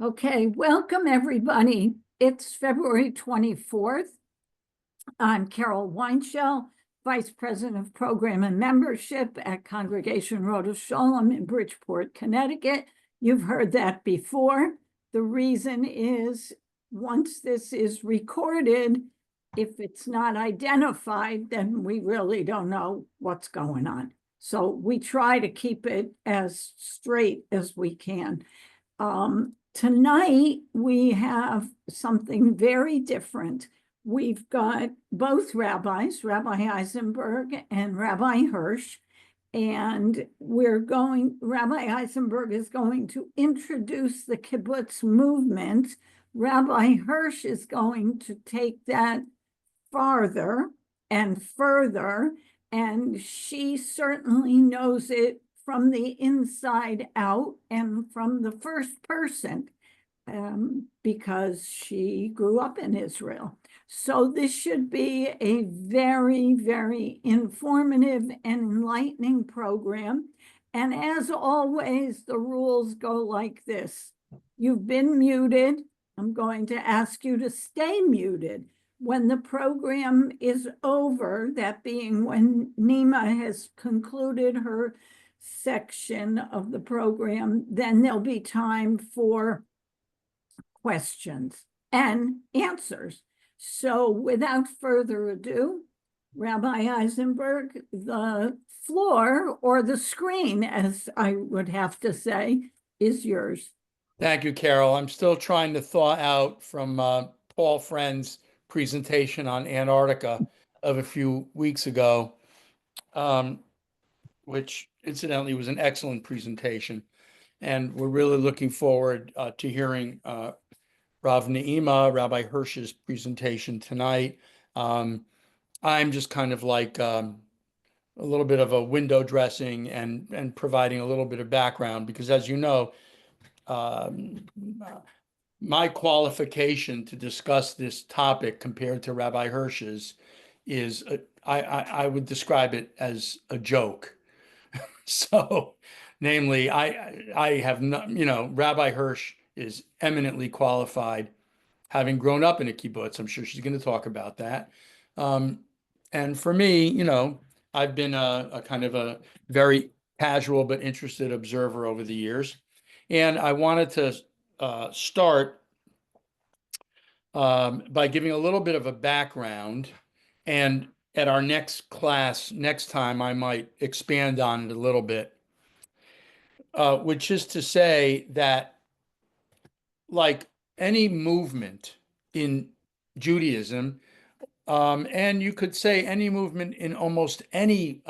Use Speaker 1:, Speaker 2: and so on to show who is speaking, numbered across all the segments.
Speaker 1: Okay, welcome everybody. It's February 24th. I'm Carol Weinshell, Vice President of Program and Membership at Congregation Rodeph Sholom in Bridgeport, Connecticut. You've heard that before. The reason is once this is recorded, if it's not identified, then we really don't know what's going on. So we try to keep it as straight as we can. Tonight, we have something very different. We've got both rabbis, Rabbi Eisenberg and Rabbi Hirsch, and Rabbi Eisenberg is going to introduce the kibbutz movement. Rabbi Hirsch is going to take that farther and further, and she certainly knows it from the inside out and from the first person, because she grew up in Israel. So this should be a very, very informative and enlightening program. And as always, the rules go like this. You've been muted. I'm going to ask you to stay muted. When the program is over, that being when Nima has concluded her section of the program, then there'll be time for questions and answers. So without further ado, Rabbi Eisenberg, the floor, or the screen, as I would have to say, is yours.
Speaker 2: Thank you, Carol. I'm still trying to thaw out from Paul Friend's presentation on Antarctica of a few weeks ago, which incidentally was an excellent presentation. And we're really looking forward to hearing Rav Ne'ima, Rabbi Hirsch's presentation tonight. I'm just kind of like a little bit of a window dressing and providing a little bit of background, because as you know, my qualification to discuss this topic compared to Rabbi Hirsch's is, I would describe it as a joke. So, namely, I have not, Rabbi Hirsch is eminently qualified, having grown up in a kibbutz. I'm sure she's going to talk about that. And for me, I've been a kind of a very casual but interested observer over the years. And I wanted to start by giving a little bit of a background. And at our next class, next time, I might expand on it a little bit, which is to say that, like any movement in Judaism, and you could say any movement in almost any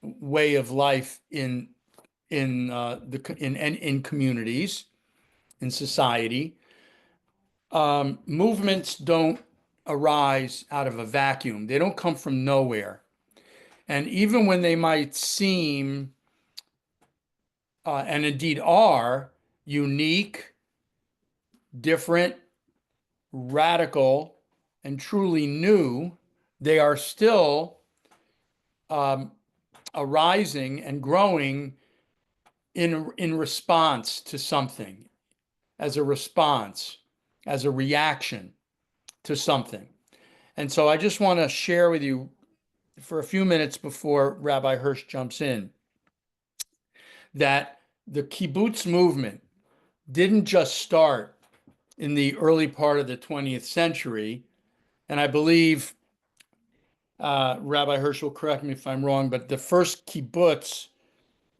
Speaker 2: way of life in communities, in society, movements don't arise out of a vacuum. They don't come from nowhere. And even when they might seem, and indeed are, unique, different, radical, and truly new, they are still arising and growing in response to something, as a response, as a reaction to something. And so I just want to share with you for a few minutes before Rabbi Hirsch jumps in, that the kibbutz movement didn't just start in the early part of the 20th century. And I believe Rabbi Hirsch will correct me if I'm wrong, but the first kibbutz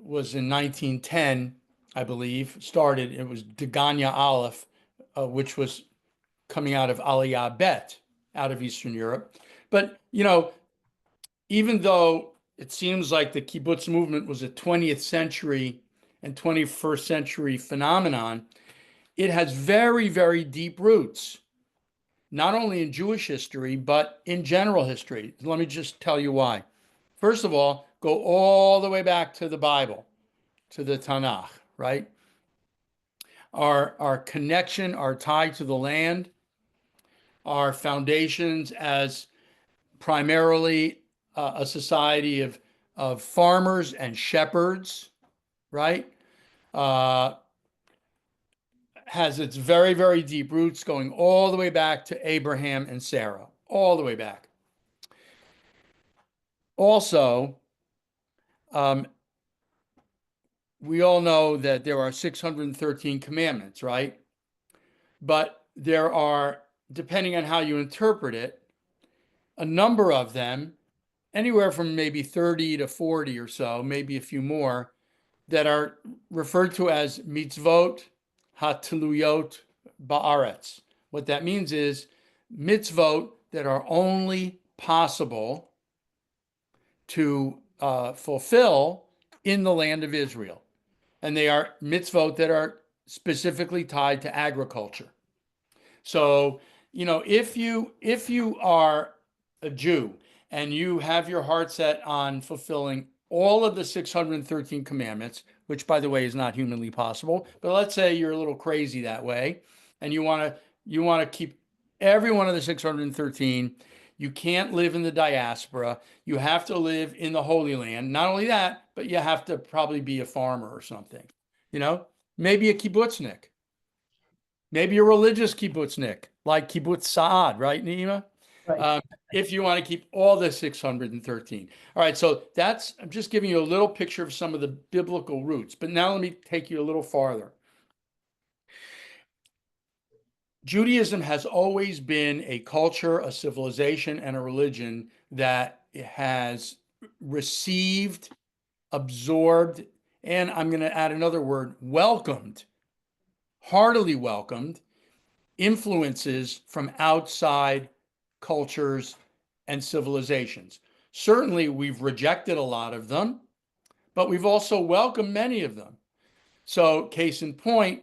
Speaker 2: was in 1910, I believe, started. It was Degania Aleph, which was coming out of Aliyah Bet, out of Eastern Europe. But, even though it seems like the kibbutz movement was a 20th century and 21st century phenomenon, it has very, very deep roots, not only in Jewish history, but in general history. Let me just tell you why. First of all, go all the way back to the Bible, to the Tanakh, right? Our connection, our tie to the land, our foundations as primarily a society of farmers and shepherds, right? has its very, very deep roots going all the way back to Abraham and Sarah, all the way back. Also, we all know that there are 613 commandments, right? But there are, depending on how you interpret it, a number of them, anywhere from maybe 30 to 40 or so, maybe a few more, that are referred to as mitzvot hatuluyot ba'aretz. What that means is mitzvot that are only possible to fulfill in the land of Israel. And they are mitzvot that are specifically tied to agriculture. So, if you are a Jew and you have your heart set on fulfilling all of the 613 commandments, which by the way is not humanly possible, but let's say you're a little crazy that way and you want to keep every one of the 613. You can't live in the diaspora. You have to live in the Holy Land. Not only that, but you have to probably be a farmer or something. Maybe a kibbutznik. Maybe a religious kibbutznik, like Kibbutz Saad, right, Naima?
Speaker 3: Right.
Speaker 2: If you want to keep all the 613. All right, so I'm just giving you a little picture of some of the biblical roots. But now let me take you a little farther. Judaism has always been a culture, a civilization, and a religion that has received, absorbed, and I'm going to add another word, welcomed, heartily welcomed influences from outside cultures and civilizations. Certainly, we've rejected a lot of them, but we've also welcomed many of them. So, case in point,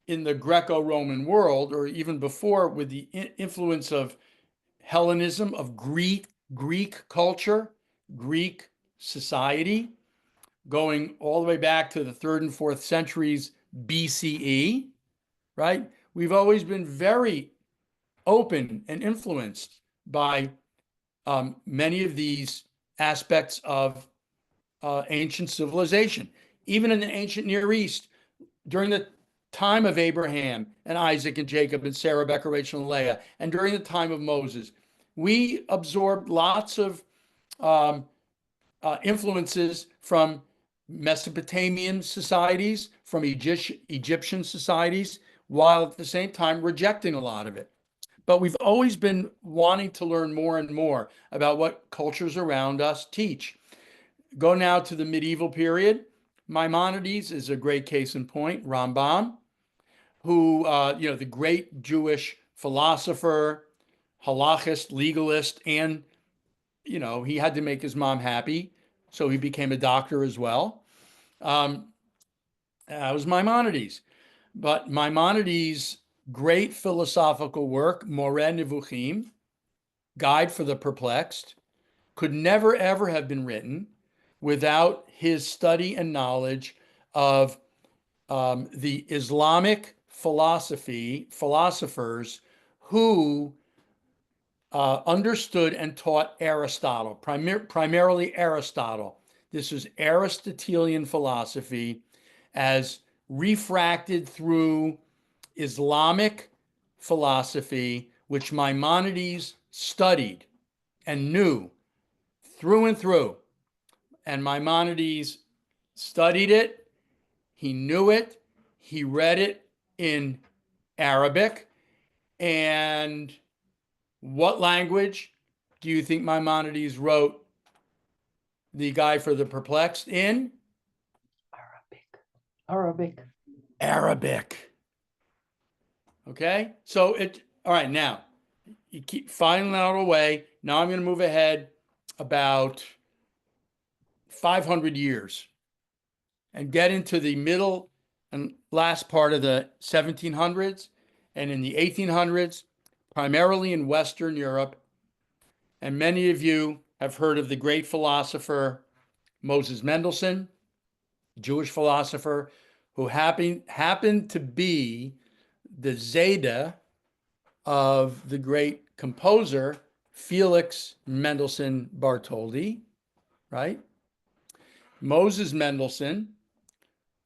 Speaker 2: in the Greco-Roman world, or even before, with the influence of Hellenism, of Greek culture, Greek society, going all the way back to the 3rd and 4th centuries BCE, right? We've always been very open and influenced by many of these aspects of ancient civilization. Even in the ancient Near East, during the time of Abraham and Isaac and Jacob and Sarah, Rebecca, Rachel, and Leah, and during the time of Moses, we absorbed lots of influences from Mesopotamian societies, from Egyptian societies, while at the same time rejecting a lot of it. But we've always been wanting to learn more and more about what cultures around us teach. Go now to the medieval period. Maimonides is a great case in point, Rambam, who, the great Jewish philosopher, halachist, legalist, and, he had to make his mom happy, so he became a doctor as well. That was Maimonides. But Maimonides' great philosophical work, Moreh Nevuchim, Guide for the Perplexed, could never, ever have been written without his study and knowledge of the Islamic philosophers who understood and taught Aristotle, primarily Aristotle. This is Aristotelian philosophy as refracted through Islamic philosophy, which Maimonides studied and knew through and through. And Maimonides studied it, he knew it, he read it in Arabic. And what language do you think Maimonides wrote the Guide for the Perplexed in? Arabic. Okay, so all right, now you keep filing that away. Now I'm going to move ahead about 500 years and get into the middle and last part of the 1700s and in the 1800s, primarily in Western Europe. And many of you have heard of the great philosopher Moses Mendelssohn, Jewish philosopher who happened to be the Zeta of the great composer Felix Mendelssohn Bartholdy, right? Moses Mendelssohn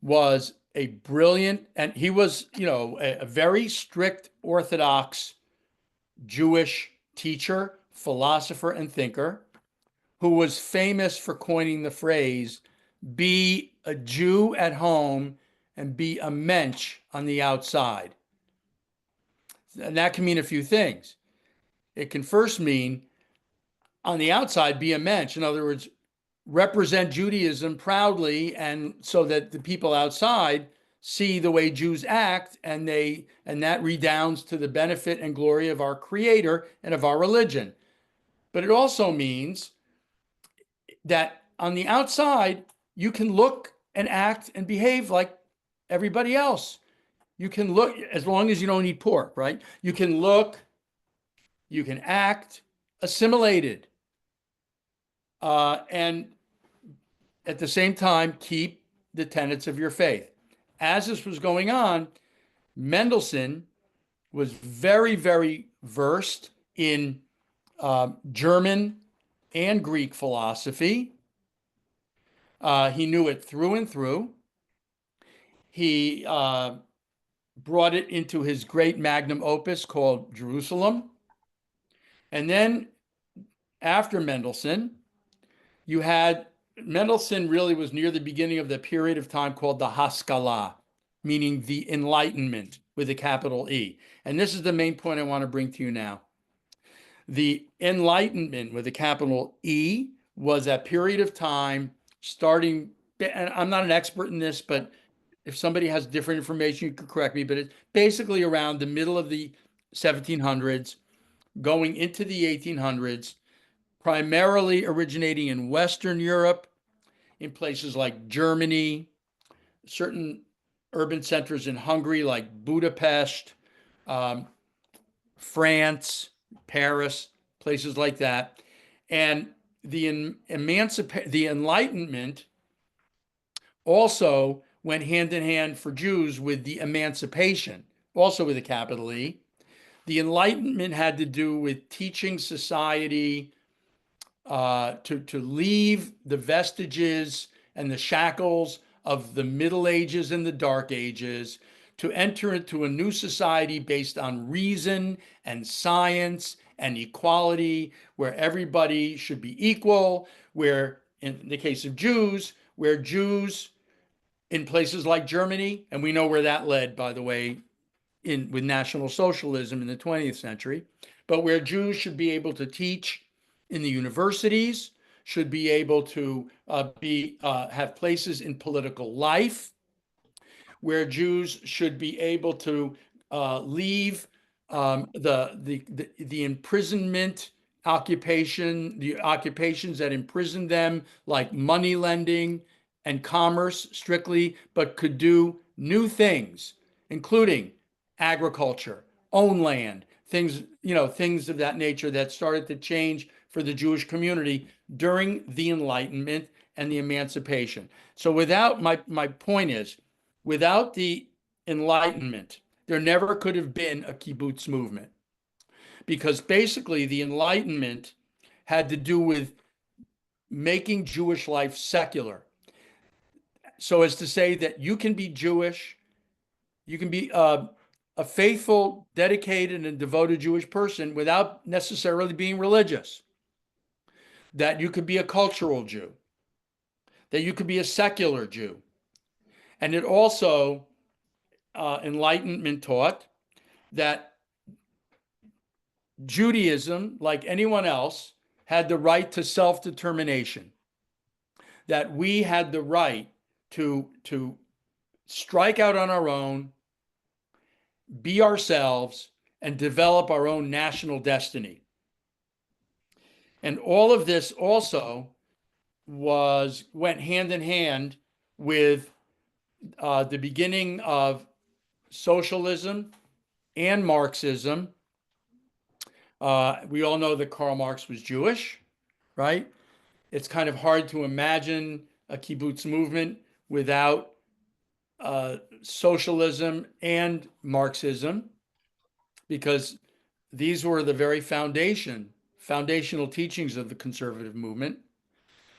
Speaker 2: was a brilliant, and he was, a very strict Orthodox Jewish teacher, philosopher, and thinker who was famous for coining the phrase, be a Jew at home and be a mensch on the outside. And that can mean a few things. It can first mean on the outside, be a mensch. In other words, represent Judaism proudly, and so that the people outside see the way Jews act, and that redounds to the benefit and glory of our Creator and of our religion. But it also means that on the outside, you can look and act and behave like everybody else. You can look, as long as you don't eat pork, right? You can look, you can act assimilated, and at the same time, keep the tenets of your faith. As this was going on, Mendelssohn was very, very versed in German and Greek philosophy. He knew it through and through. He brought it into his great magnum opus called Jerusalem. And then after Mendelssohn, Mendelssohn really was near the beginning of the period of time called the Haskalah, meaning the Enlightenment with a capital E. And this is the main point I want to bring to you now. The Enlightenment with a capital E was a period of time starting, and I'm not an expert in this, but if somebody has different information, you could correct me, but it's basically around the middle of the 1700s, going into the 1800s, primarily originating in Western Europe, in places like Germany, certain urban centers in Hungary like Budapest, France, Paris, places like that. And the Enlightenment also went hand in hand for Jews with the emancipation, also with a capital E. The Enlightenment had to do with teaching society to leave the vestiges and the shackles of the Middle Ages and the Dark Ages, to enter into a new society based on reason and science and equality, where everybody should be equal, where, in the case of Jews, where Jews in places like Germany, and we know where that led, by the way, with National Socialism in the 20th century, but where Jews should be able to teach in the universities, should be able to have places in political life, where Jews should be able to leave the imprisonment occupation, the occupations that imprisoned them, like money lending and commerce strictly, but could do new things, including agriculture, own land, things of that nature that started to change for the Jewish community during the Enlightenment and the Emancipation. So my point is, without the Enlightenment, there never could have been a kibbutz movement, because basically the Enlightenment had to do with making Jewish life secular. So as to say that you can be Jewish, you can be a faithful, dedicated, and devoted Jewish person without necessarily being religious. That you could be a cultural Jew, that you could be a secular Jew. And it also, Enlightenment taught that Judaism, like anyone else, had the right to self-determination, that we had the right to strike out on our own, be ourselves, and develop our own national destiny. And all of this also went hand in hand with the beginning of socialism and Marxism. We all know that Karl Marx was Jewish, right? It's kind of hard to imagine a kibbutz movement without socialism and Marxism, because these were the very foundational teachings of the conservative movement.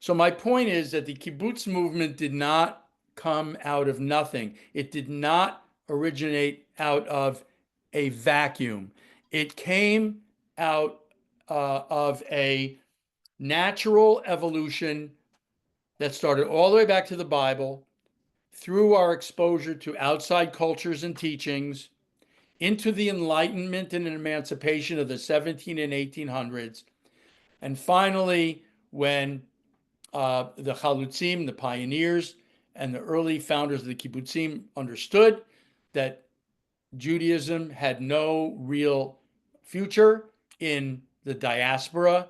Speaker 2: So my point is that the kibbutz movement did not come out of nothing. It did not originate out of a vacuum. It came out of a natural evolution that started all the way back to the Bible, through our exposure to outside cultures and teachings, into the Enlightenment and emancipation of the 17 and 1800s, and finally, when the Chalutzim, the pioneers, and the early founders of the Kibbutzim understood that Judaism had no real future in the diaspora,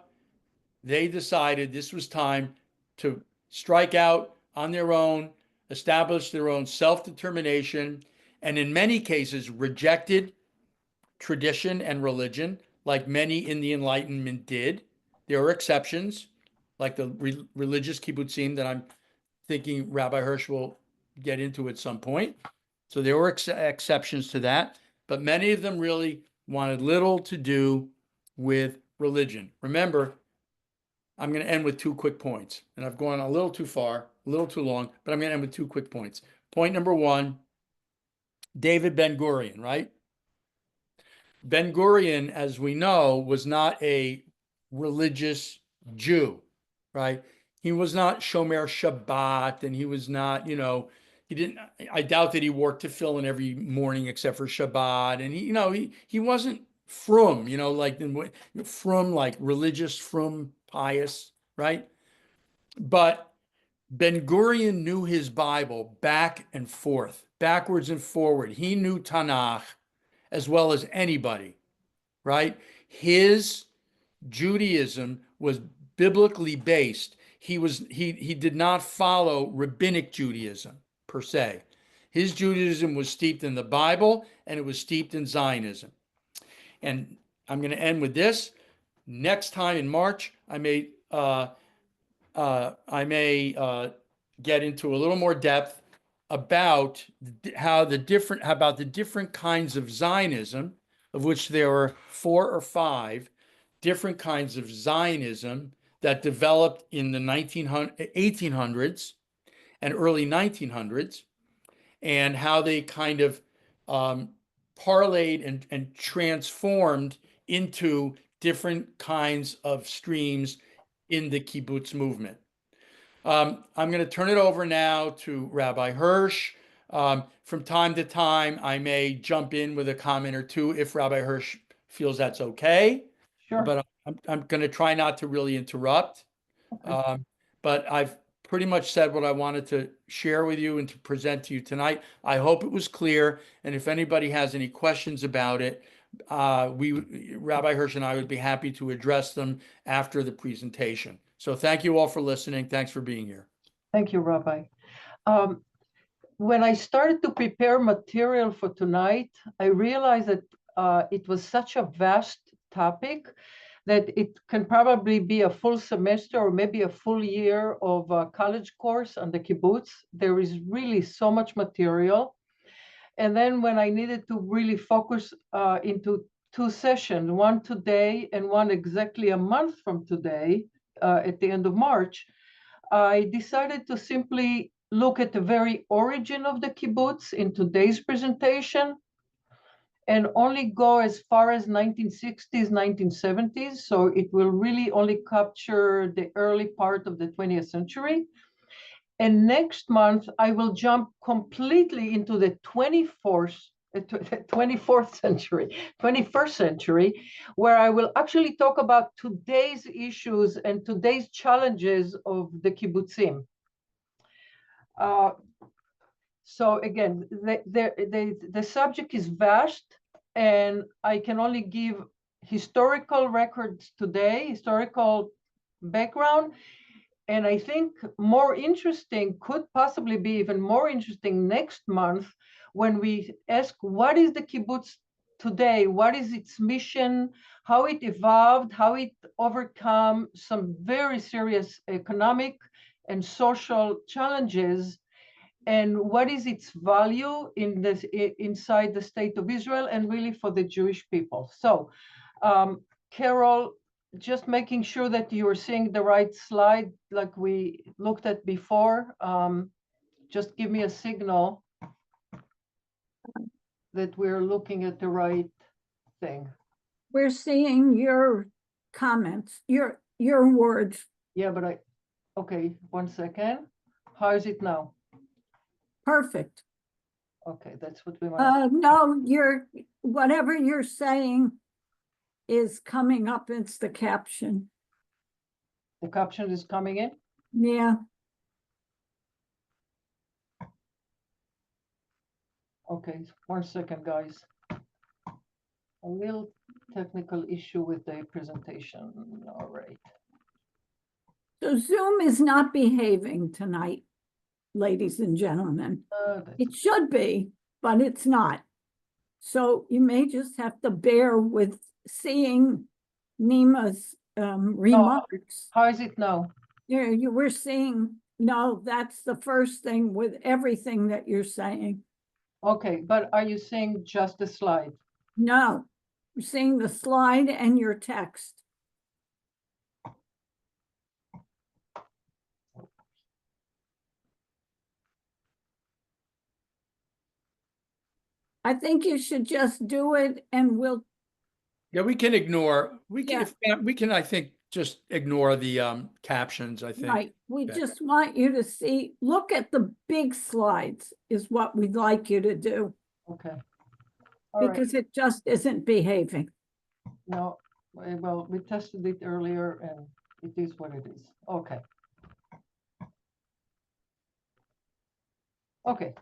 Speaker 2: they decided this was time to strike out on their own, establish their own self-determination, and in many cases rejected tradition and religion, like many in the Enlightenment did. There are exceptions, like the religious kibbutzim that I'm thinking Rabbi Hirsch will get into at some point. So there were exceptions to that, but many of them really wanted little to do with religion. Remember, I'm going to end with 2 quick points, and I've gone a little too far, a little too long, but I'm going to end with 2 quick points. Point number 1, David Ben-Gurion, right? Ben-Gurion, as we know, was not a religious Jew, right? He was not Shomer Shabbat, and he was not, he didn't, I doubt that he worked to fill in every morning except for Shabbat. And he wasn't frum, like frum, like religious, frum, pious, right? But Ben-Gurion knew his Bible back and forth, backwards and forward. He knew Tanakh as well as anybody, right? His Judaism was biblically based. He did not follow rabbinic Judaism per se. His Judaism was steeped in the Bible, and it was steeped in Zionism. And I'm going to end with this. Next time in March, I may get into a little more depth about the different kinds of Zionism, of which there are 4 or 5 different kinds of Zionism that developed in the 1800s and early 1900s, and how they kind of parlayed and transformed into different kinds of streams in the kibbutz movement. I'm going to turn it over now to Rabbi Hirsch. From time to time, I may jump in with a comment or 2 if Rabbi Hirsch feels that's okay.
Speaker 3: Sure.
Speaker 2: But I'm going to try not to really interrupt.
Speaker 3: Okay.
Speaker 2: But I've pretty much said what I wanted to share with you and to present to you tonight. I hope it was clear. And if anybody has any questions about it, Rabbi Hirsch and I would be happy to address them after the presentation. So thank you all for listening. Thanks for being here.
Speaker 3: Thank you, Rabbi. When I started to prepare material for tonight, I realized that it was such a vast topic that it can probably be a full semester or maybe a full year of a college course on the kibbutz. There is really so much material. And then when I needed to really focus into 2 sessions, one today and one exactly a month from today, at the end of March, I decided to simply look at the very origin of the kibbutz in today's presentation and only go as far as 1960s, 1970s. So it will really only capture the early part of the 20th century. And next month, I will jump completely into the 21st century, where I will actually talk about today's issues and today's challenges of the kibbutzim. So again, the subject is vast, and I can only give historical records today, historical background. And I think more interesting, could possibly be even more interesting next month, when we ask, what is the kibbutz today? What is its mission? How it evolved? How it overcome some very serious economic and social challenges? And what is its value in this, inside the state of Israel and really for the Jewish people? So, Carol, just making sure that you're seeing the right slide like we looked at before. just give me a signal that we're looking at the right thing.
Speaker 1: We're seeing your comments, your words.
Speaker 3: Yeah, but okay, 1 second. How is it now?
Speaker 1: Perfect.
Speaker 3: Okay, that's what we want.
Speaker 1: No, whatever you're saying is coming up. It's the caption.
Speaker 3: The caption is coming in.
Speaker 1: Yeah.
Speaker 3: Okay, 1 second, guys. A little technical issue with the presentation. All right.
Speaker 1: So Zoom is not behaving tonight, ladies and gentlemen. It should be, but it's not. So you may just have to bear with seeing Nima's remarks.
Speaker 3: How is it now?
Speaker 1: You were seeing, no, that's the first thing with everything that you're saying.
Speaker 3: Okay, but are you seeing just the slide?
Speaker 1: No, you're seeing the slide and your text. I think you should just do it and we'll.
Speaker 2: Yeah, we can ignore,
Speaker 1: Yeah.
Speaker 2: we can, I think, just ignore the captions, I think.
Speaker 1: Right, we
Speaker 2: Okay.
Speaker 1: just want you to see, look at the big slides is what we'd like you to do,
Speaker 3: Okay. All right.
Speaker 1: because it just isn't behaving.
Speaker 3: No, well, we tested it earlier and it is what it is. Okay. Okay.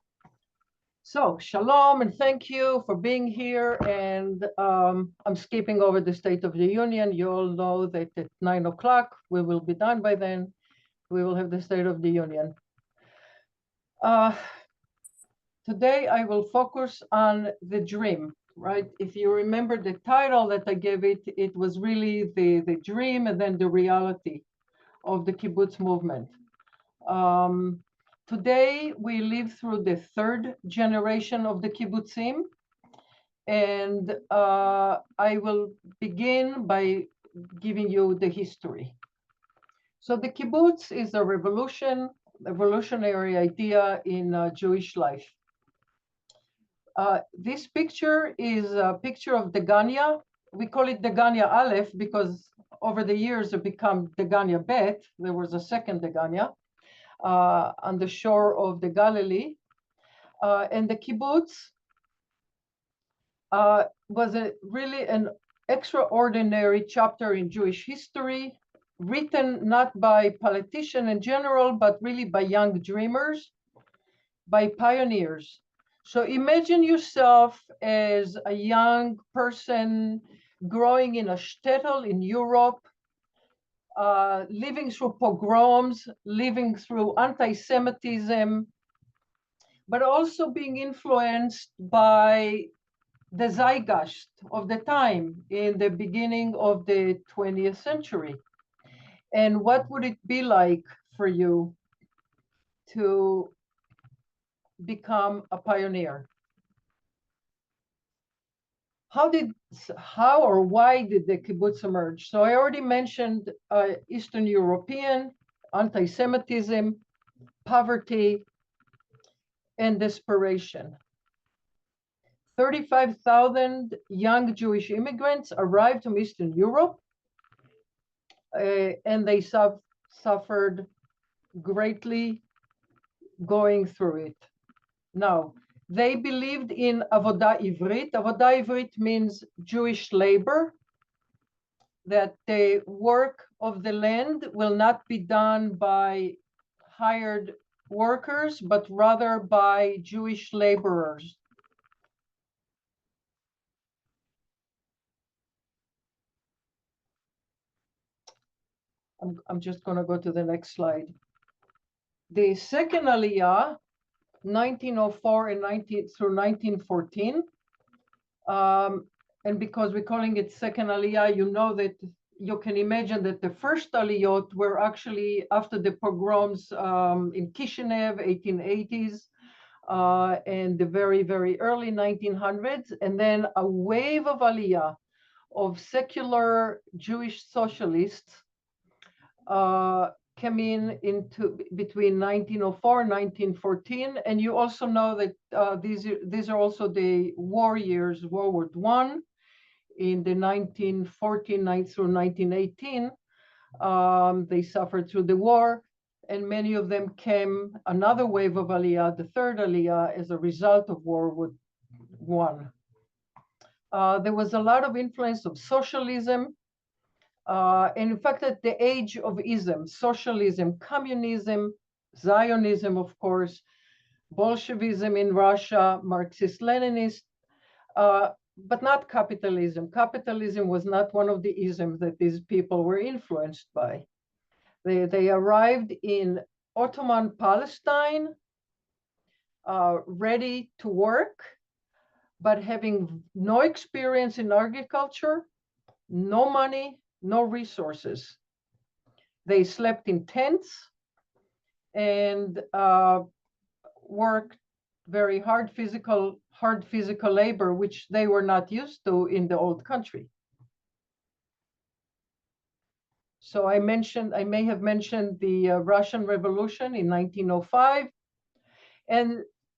Speaker 3: So shalom and thank you for being here. And I'm skipping over the State of the Union. You all know that at 9 o'clock, we will be done by then. We will have the State of the Union. Today, I will focus on the dream, right? If you remember the title that I gave it, it was really the dream and then the reality of the kibbutz movement. Today, we live through the third generation of the kibbutzim, and I will begin by giving you the history. So the kibbutz is a revolutionary idea in Jewish life. This picture is a picture of Degania. We call it Degania Aleph because over the years it became Degania Bet. There was a second Degania on the shore of the Galilee. And the kibbutz was really an extraordinary chapter in Jewish history, written not by politicians in general, but really by young dreamers, by pioneers. So imagine yourself as a young person growing in a shtetl in Europe, living through pogroms, living through anti-Semitism, but also being influenced by the zeitgeist of the time in the beginning of the 20th century. And what would it be like for you to become a pioneer? How or why did the kibbutz emerge? So I already mentioned Eastern European, anti-Semitism, poverty, and desperation. 35,000 young Jewish immigrants arrived from Eastern Europe, and they suffered greatly going through it. Now, they believed in avodah ivrit. Avodah ivrit means Jewish labor, that the work of the land will not be done by hired workers, but rather by Jewish laborers. I'm just going to go to the next slide. The second Aliyah, 1904 and through 1914, and because we're calling it second Aliyah, you know that you can imagine that the first Aliyot were actually after the pogroms in Kishinev, 1880s, and the very, very early 1900s, and then a wave of Aliyah of secular Jewish socialists came into between 1904 and 1914, and you also know that these are also the war years, World War I, in the 1914 through 1918. They suffered through the war, and many of them came, another wave of Aliyah, the third Aliyah, as a result of World War I. There was a lot of influence of socialism, and in fact, at the age of ism, socialism, communism, Zionism, of course, Bolshevism in Russia, Marxist-Leninist, but not capitalism. Capitalism was not one of the isms that these people were influenced by. They arrived in Ottoman Palestine, ready to work, but having no experience in agriculture, no money, no resources. They slept in tents and worked very hard physical labor, which they were not used to in the old country. So I may have mentioned the Russian Revolution in 1905. And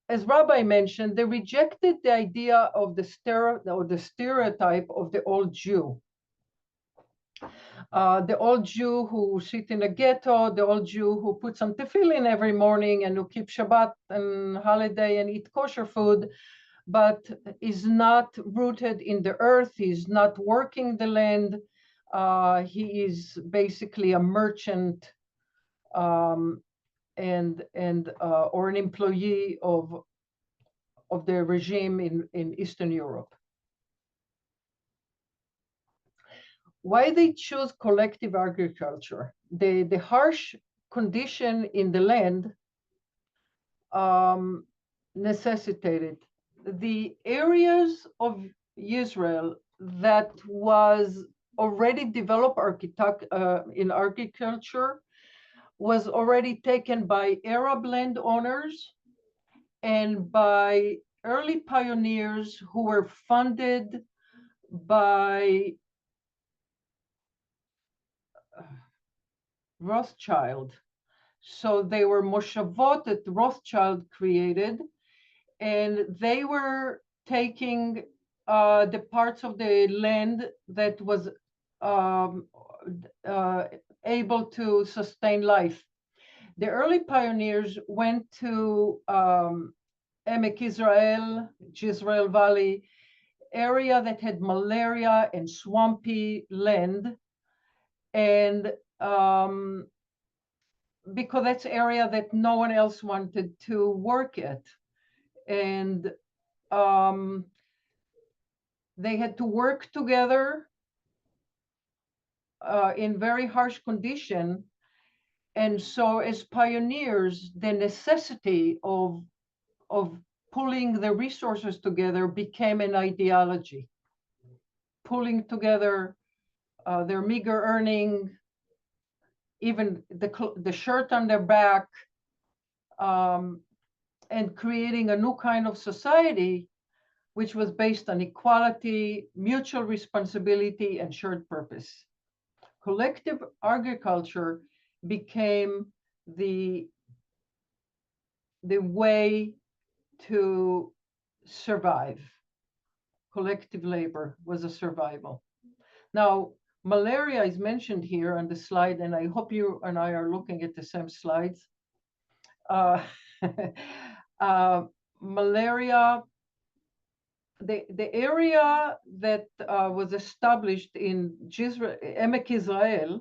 Speaker 3: as Rabbi mentioned, they rejected the idea of the stereotype of the old Jew. The old Jew who sit in a ghetto, the old Jew who puts on tefillin every morning and who keeps Shabbat and holiday and eat kosher food, but is not rooted in the earth, he's not working the land, he is basically a merchant or an employee of the regime in Eastern Europe. Why they choose collective agriculture? The harsh condition in the land necessitated the areas of Israel that was already developed in agriculture was already taken by Arab landowners and by early pioneers who were funded by Rothschild. So they were moshavot that Rothschild created, and they were taking the parts of the land that was able to sustain life. The early pioneers went to Emek Israel, Jezreel Valley, area that had malaria and swampy land, and because that's area that no one else wanted to work at. And they had to work together in very harsh condition. And so as pioneers, the necessity of pulling the resources together became an ideology. Pulling together their meager earning, even the shirt on their back, and creating a new kind of society, which was based on equality, mutual responsibility, and shared purpose. Collective agriculture became the way to survive. Collective labor was a survival. Now, malaria is mentioned here on the slide, and I hope you and I are looking at the same slides. Malaria, the area that was established in Emek Israel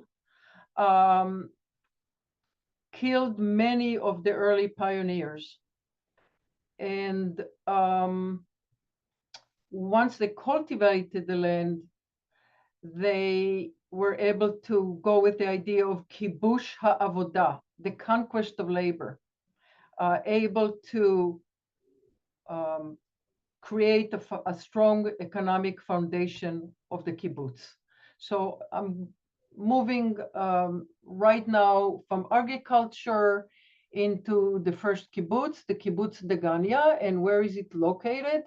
Speaker 3: killed many of the early pioneers. And once they cultivated the land, they were able to go with the idea of kibush ha'avodah, the conquest of labor, able to create a strong economic foundation of the kibbutz. So I'm moving right now from agriculture into the first kibbutz, the kibbutz Degania. And where is it located?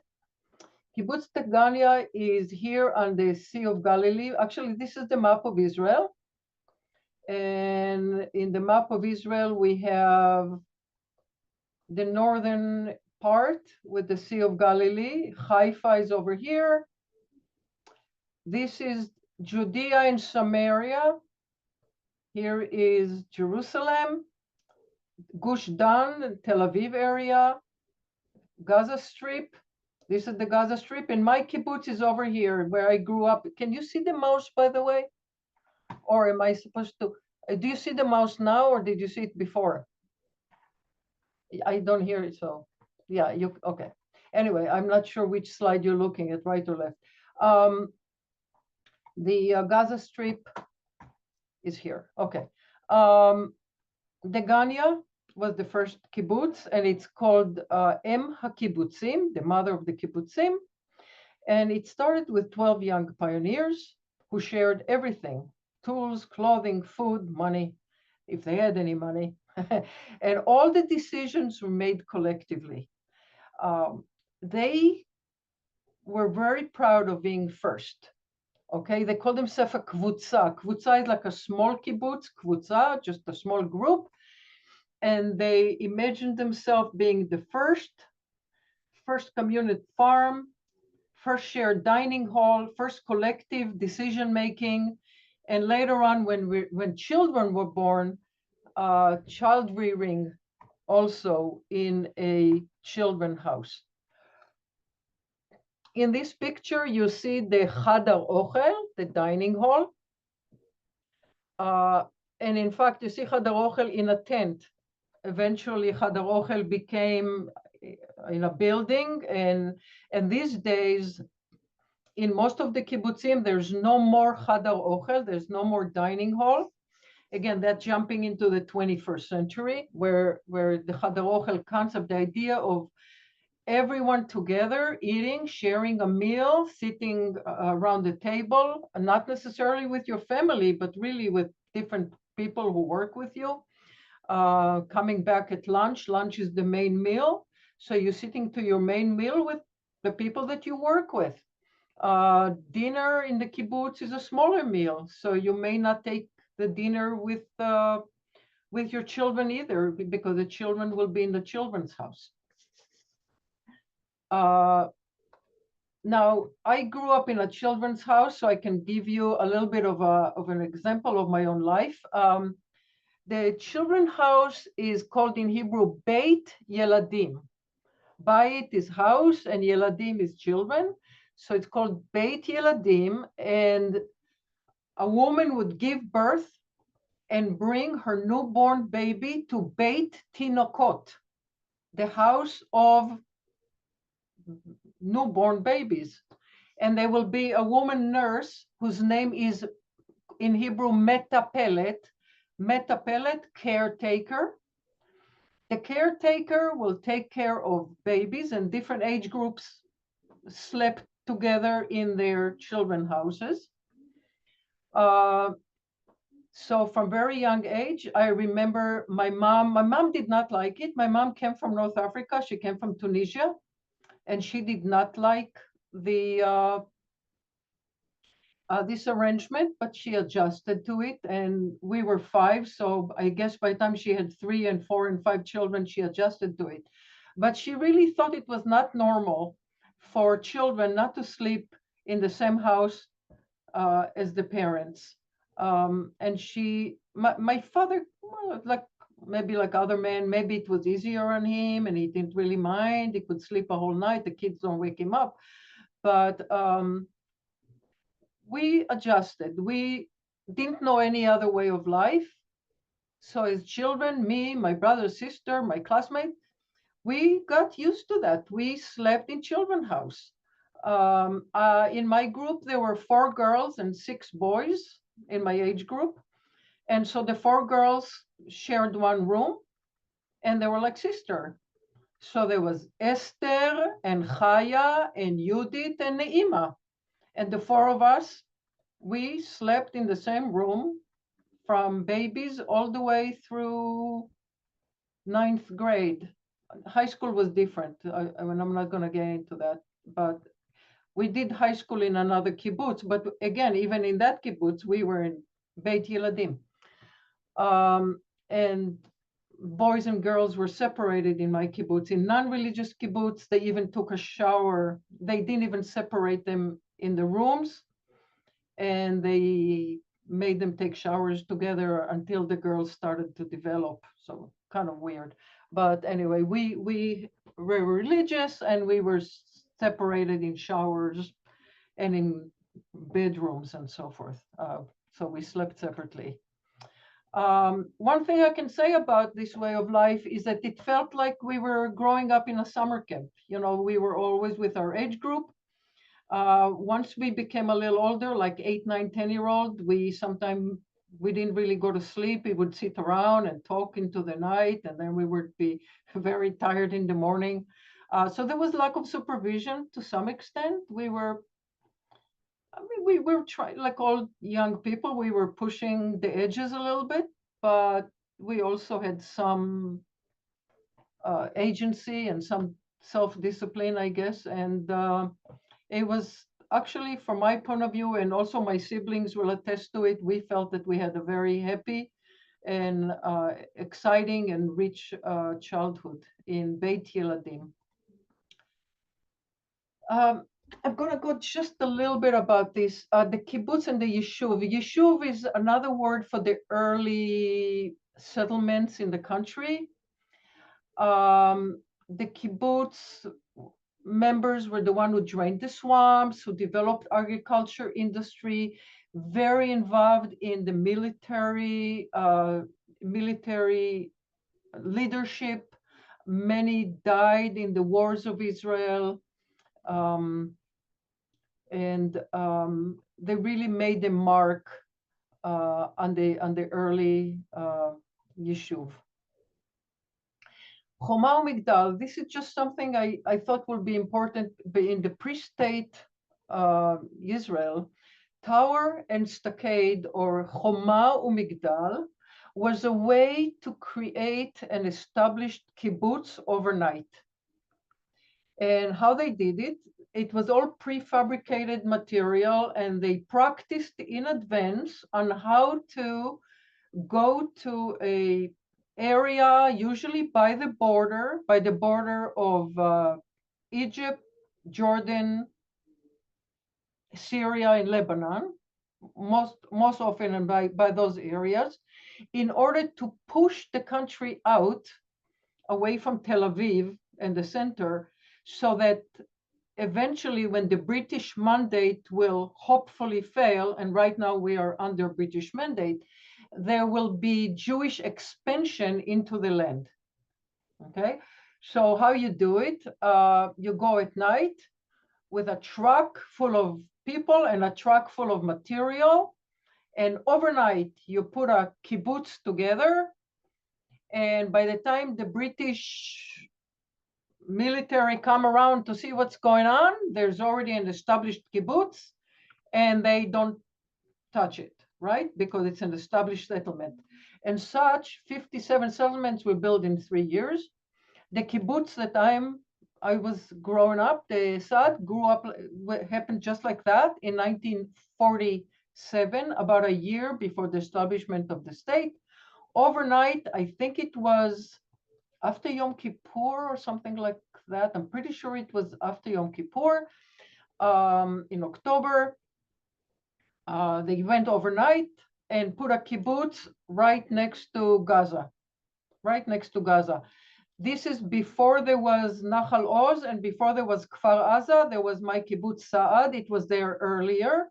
Speaker 3: Kibbutz Degania is here on the Sea of Galilee. Actually, this is the map of Israel. And in the map of Israel, we have the northern part with the Sea of Galilee. Haifa is over here. This is Judea and Samaria. Here is Jerusalem, Gush Dan, Tel Aviv area, Gaza Strip. This is the Gaza Strip, and my kibbutz is over here where I grew up. Can you see the mouse, by the way? Or am I supposed to? Do you see the mouse now, or did you see it before? I don't hear it, so yeah, okay. Anyway, I'm not sure which slide you're looking at, right or left. The Gaza Strip is here. Okay. Degania was the first kibbutz, and it's called Em HaKibbutzim, the mother of the kibbutzim. And it started with 12 young pioneers who shared everything: tools, clothing, food, money, if they had any money. And all the decisions were made collectively. They were very proud of being first. Okay, they call themselves a kvutza. Kvutza is like a small kibbutz, kvutza, just a small group. And they imagined themselves being the first community farm, first shared dining hall, first collective decision making. And later on, when children were born, child rearing also in a children's house. In this picture, you see the Chadar Ochel, the dining hall. And in fact, you see Chadar Ochel in a tent. Eventually, Chadar Ochel became in a building. And these days, in most of the kibbutzim, there's no more Chadar Ochel, there's no more dining hall. Again, that's jumping into the 21st century, where the Chadar Ochel concept, the idea of everyone together eating, sharing a meal, sitting around the table, not necessarily with your family, but really with different people who work with you. Coming back at lunch. Lunch is the main meal. So you're sitting to your main meal with the people that you work with. Dinner in the kibbutz is a smaller meal. So you may not take the dinner with your children either, because the children will be in the children's house. Now, I grew up in a children's house, so I can give you a little bit of an example of my own life. The children's house is called in Hebrew Beit Yeladim. Beit is house and Yeladim is children. So it's called Beit Yeladim, and a woman would give birth and bring her newborn baby to Beit Tinokot, the house of newborn babies. And there will be a woman nurse whose name is in Hebrew Metapelet. Metapelet, caretaker. The caretaker will take care of babies, and different age groups slept together in their children's houses. So from very young age, I remember my mom did not like it. My mom came from North Africa. She came from Tunisia, and she did not like this arrangement, but she adjusted to it. And we were 5, so I guess by the time she had 3 and 4 and 5 children, she adjusted to it. But she really thought it was not normal for children not to sleep in the same house as the parents. And my father, well, maybe like other men, maybe it was easier on him and he didn't really mind. He could sleep a whole night. The kids don't wake him up. But we adjusted. We didn't know any other way of life. So as children, me, my brother, sister, my classmate, we got used to that. We slept in children's house. In my group, there were 4 girls and 6 boys in my age group. And so the 4 girls shared one room, and they were like sister. So there was Esther and Chaya and Judith and Neima. And the 4 of us, we slept in the same room from babies all the way through 9th grade. High school was different. I mean, I'm not going to get into that, but we did high school in another kibbutz. But again, even in that kibbutz, we were in Beit Yeladim. And boys and girls were separated in my kibbutz. In non-religious kibbutz, they even took a shower. They didn't even separate them in the rooms, and they made them take showers together until the girls started to develop. So kind of weird. But anyway, we were religious, and we were separated in showers and in bedrooms and so forth. So we slept separately. One thing I can say about this way of life is that it felt like we were growing up in a summer camp. You know, we were always with our age group. Once we became a little older, like 8, 9, 10-year-old, we didn't really go to sleep. We would sit around and talk into the night, and then we would be very tired in the morning. So there was lack of supervision to some extent. We were trying, like all young people, we were pushing the edges a little bit, but we also had some agency and some self-discipline, I guess. And it was actually, from my point of view, and also my siblings will attest to it, we felt that we had a very happy and exciting and rich childhood in Beit Yeladim. I'm going to go just a little bit about this. The kibbutz and the yeshuv. Yeshuv is another word for the early settlements in the country. The kibbutz members were the one who drained the swamps, who developed agriculture industry, very involved in the military leadership. Many died in the wars of Israel. And they really made a mark on the early yeshuv. Choma u'migdal, this is just something I thought would be important in the pre-state Israel. Tower and stockade, or choma u'migdal, was a way to create an established kibbutz overnight. And how they did it, it was all prefabricated material, and they practiced in advance on how to go to a area, usually by the border of Egypt, Jordan, Syria, and Lebanon, most often and by those areas, in order to push the country out away from Tel Aviv and the center, so that eventually, when the British mandate will hopefully fail, and right now we are under British mandate, there will be Jewish expansion into the land. Okay, so how you do it? You go at night with a truck full of people and a truck full of material, and overnight you put a kibbutz together, and by the time the British military come around to see what's going on, there's already an established kibbutz, and they don't touch it, right? Because it's an established settlement. And such 57 settlements were built in 3 years. The kibbutz that I was growing up, the Sad grew up, happened just like that in 1947, about a year before the establishment of the state. Overnight, I think it was after Yom Kippur or something like that. I'm pretty sure it was after Yom Kippur in October. They went overnight and put a kibbutz right next to Gaza, This is before there was Nahal Oz and before there was Kfar Aza. There was my kibbutz Saad. It was there earlier.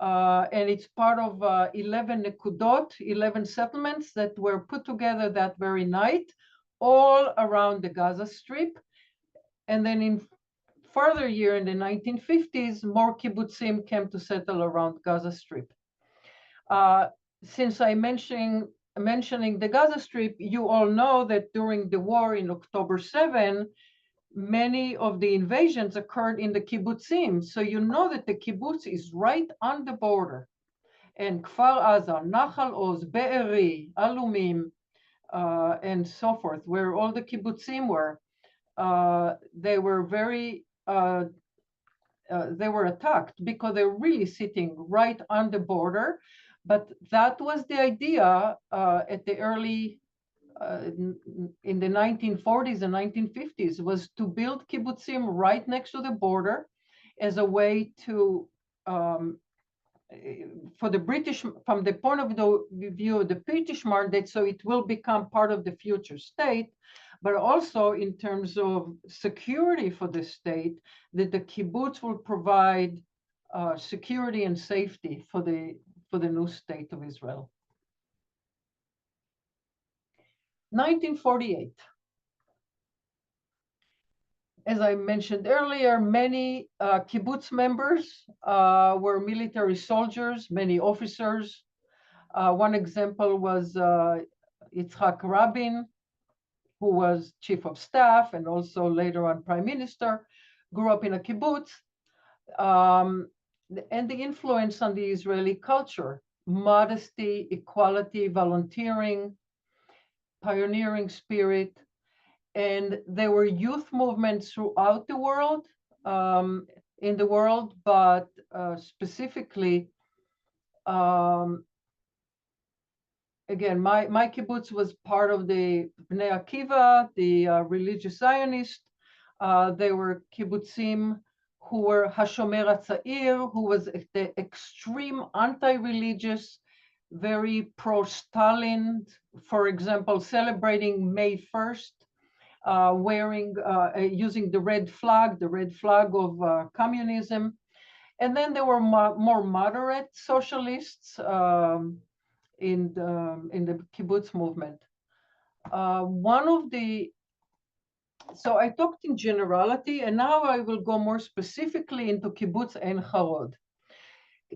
Speaker 3: And it's part of 11 nekudot, 11 settlements that were put together that very night, all around the Gaza Strip. And then in further year, in the 1950s, more kibbutzim came to settle around Gaza Strip. Since I'm mentioning the Gaza Strip, you all know that during the war in October 7, many of the invasions occurred in the kibbutzim. So you know that the kibbutz is right on the border. And Kfar Aza, Nahal Oz, Be'eri, Alumim, and so forth, where all the kibbutzim were, they were they were attacked because they're really sitting right on the border. But that was the idea at the early, in the 1940s and 1950s, was to build kibbutzim right next to the border as a way to, for the British, from the point of view of the British mandate, so it will become part of the future state, but also in terms of security for the state, that the kibbutz will provide security and safety for the new state of Israel. 1948. As I mentioned earlier, many kibbutz members were military soldiers, many officers. One example was Yitzhak Rabin, who was chief of staff and also later on prime minister, grew up in a kibbutz. And the influence on the Israeli culture, modesty, equality, volunteering, pioneering spirit. And there were youth movements throughout the world, but specifically, again, my kibbutz was part of the Bnei Akiva, the religious Zionist. There were kibbutzim who were Hashomer HaTzair, who was the extreme anti-religious, very pro-Stalin, for example, celebrating May 1st, using the red flag of communism. And then there were more moderate socialists in the kibbutz movement. So I talked in generality, and now I will go more specifically into kibbutz Ein Harod.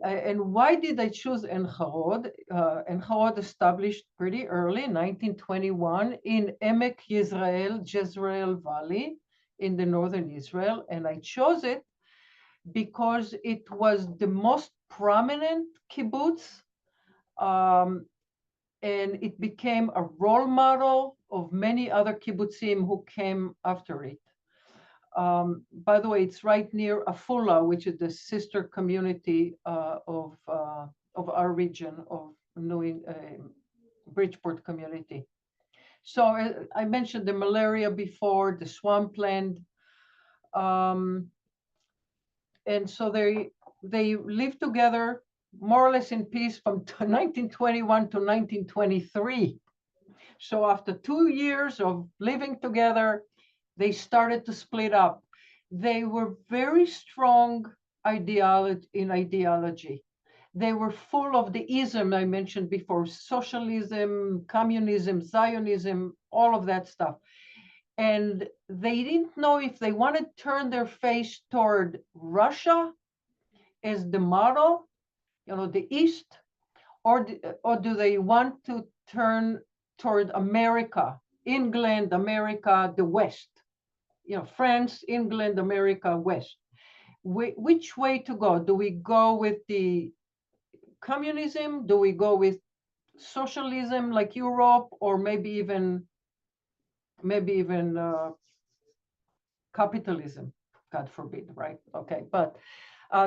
Speaker 3: And why did I choose Ein Harod? Ein Harod established pretty early, 1921, in Emek Yizrael, Jezreel Valley in the northern Israel. And I chose it because it was the most prominent kibbutz, and it became a role model of many other kibbutzim who came after it. By the way, it's right near Afula, which is the sister community of our region of Bridgeport community. So I mentioned the malaria before, the swampland, and so they lived together more or less in peace from 1921 to 1923. So after 2 years of living together, they started to split up. They were very strong in ideology. They were full of the ism I mentioned before, socialism, communism, Zionism, all of that stuff. And they didn't know if they wanted to turn their face toward Russia as the model, the East, or do they want to turn toward America, England, America, the West, France, England, America, West. Which way to go? Do we go with the communism? Do we go with socialism like Europe, or maybe even capitalism? God forbid, right? Okay, but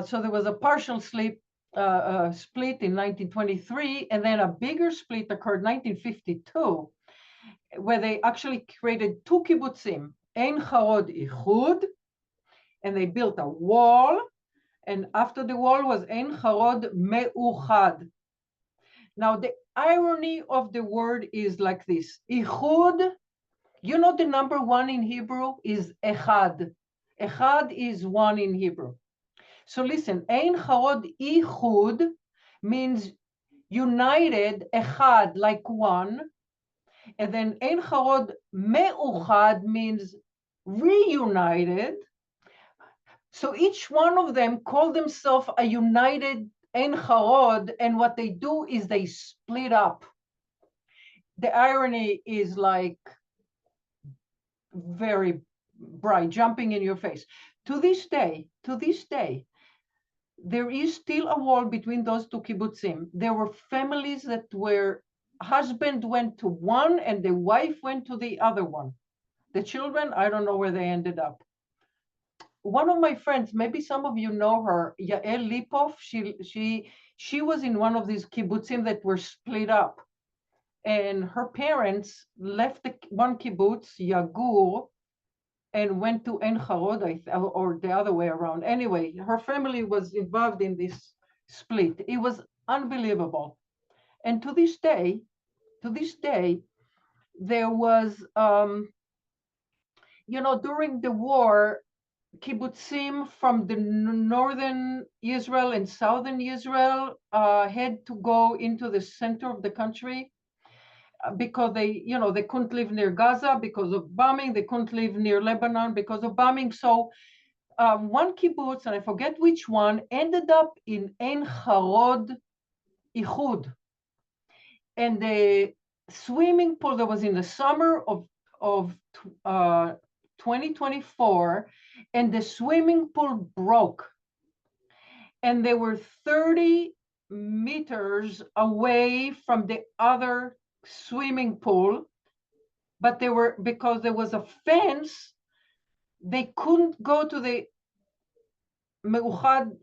Speaker 3: so there was a partial split in 1923, and then a bigger split occurred in 1952, where they actually created two kibbutzim, Ein Harod Ichud, and they built a wall, and after the wall was Ein Harod Me'uchad. Now the irony of the word is like this: Ichud, the number one in Hebrew is Echad. Echad is one in Hebrew. So listen, Ein Harod Ichud means united, Echad, like one. And then Ein Harod Me'uchad means reunited. So each one of them call themselves a united Ein Harod, and what they do is they split up. The irony is like very bright, jumping in your face. To this day, there is still a wall between those two kibbutzim. There were families that were, husband went to one and the wife went to the other one. The children, I don't know where they ended up. one of my friends, maybe some of you know her, Yael Lipov, she was in one of these kibbutzim that were split up. And her parents left one kibbutz, Yagur, and went to En Harod, or the other way around. Anyway, her family was involved in this split. It was unbelievable. And to this day, there was, during the war, kibbutzim from the northern Israel and southern Israel had to go into the center of the country because they couldn't live near Gaza because of bombing. They couldn't live near Lebanon because of bombing. So one kibbutz, and I forget which one, ended up in Ein Harod Ichud. And the swimming pool that was in the summer of 2024, and the swimming pool broke. And they were 30 meters away from the other swimming pool, but because there was a fence, they couldn't go to the Meuchad,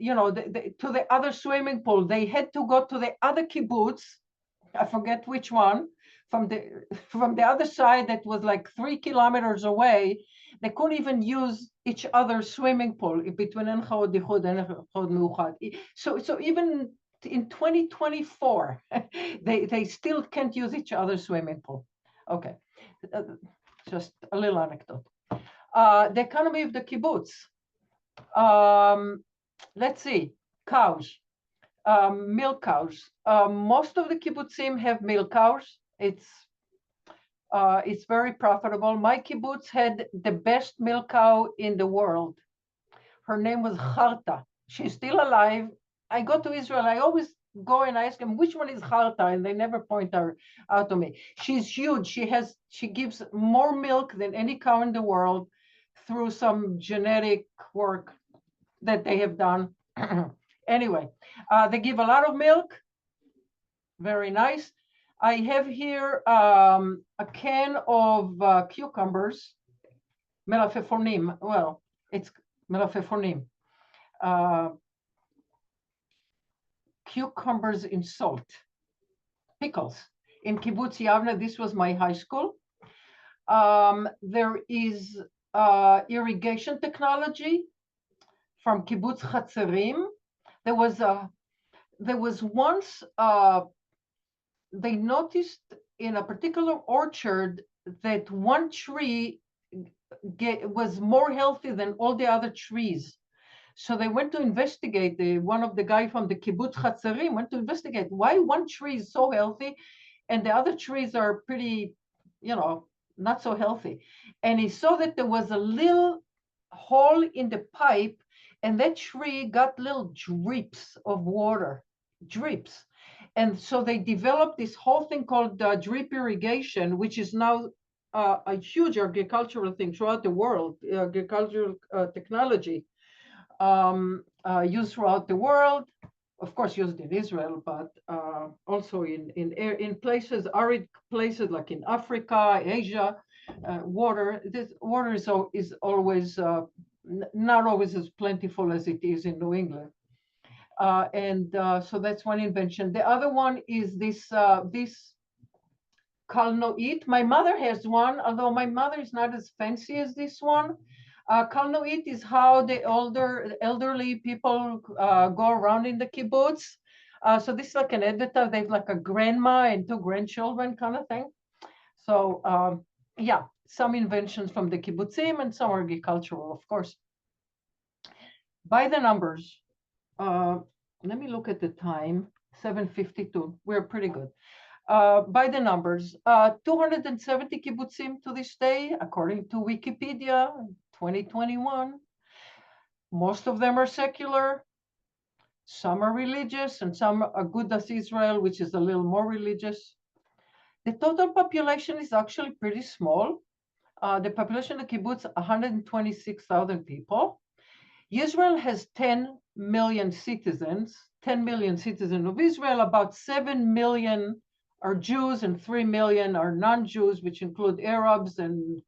Speaker 3: to the other swimming pool. They had to go to the other kibbutz, I forget which one, from the other side that was like 3 kilometers away. They couldn't even use each other's swimming pool between En Harod Ichud and En Harod Meuchad. So even in 2024, they still can't use each other's swimming pool. Okay, just a little anecdote. The economy of the kibbutz. Let's see, cows, milk cows. Most of the kibbutzim have milk cows. It's very profitable. My kibbutz had the best milk cow in the world. Her name was Charta. She's still alive. I go to Israel. I always go and ask them, which one is Charta? And they never point her out to me. She's huge. She gives more milk than any cow in the world through some genetic work that they have done. Anyway, they give a lot of milk. Very nice. I have here a can of cucumbers, melafefonim. Well, it's melafefonim. Cucumbers in salt, pickles. In Kibbutz Yavne, this was my high school. There is irrigation technology from Kibbutz Chatzerim. There was once, they noticed in a particular orchard that one tree was more healthy than all the other trees. So they went to investigate. One of the guys from the Kibbutz Chatzerim went to investigate why one tree is so healthy and the other trees are pretty, not so healthy. And he saw that there was a little hole in the pipe, and that tree got little drips of water, drips. And so they developed this whole thing called drip irrigation, which is now a huge agricultural thing throughout the world, agricultural technology used throughout the world, of course used in Israel, but also in places, arid places like in Africa, Asia. Water is always not always as plentiful as it is in New England. So that's one invention. The other one is this kalnoit. My mother has one, although my mother is not as fancy as this one. Kalnoit is how the elderly people go around in the kibbutz. So this is like an editor. They have like a grandma and 2 grandchildren kind of thing. So yeah, some inventions from the kibbutzim and some agricultural, of course. By the numbers, let me look at the time, 7:52. We're pretty good. By the numbers, 270 kibbutzim to this day, according to Wikipedia, 2021. Most of them are secular. Some are religious, and some are Agudas Israel, which is a little more religious. The total population is actually pretty small. The population of the kibbutz, 126,000 people. Israel has 10 million citizens, 10 million citizens of Israel. About 7 million are Jews and 3 million are non-Jews, which include Arabs and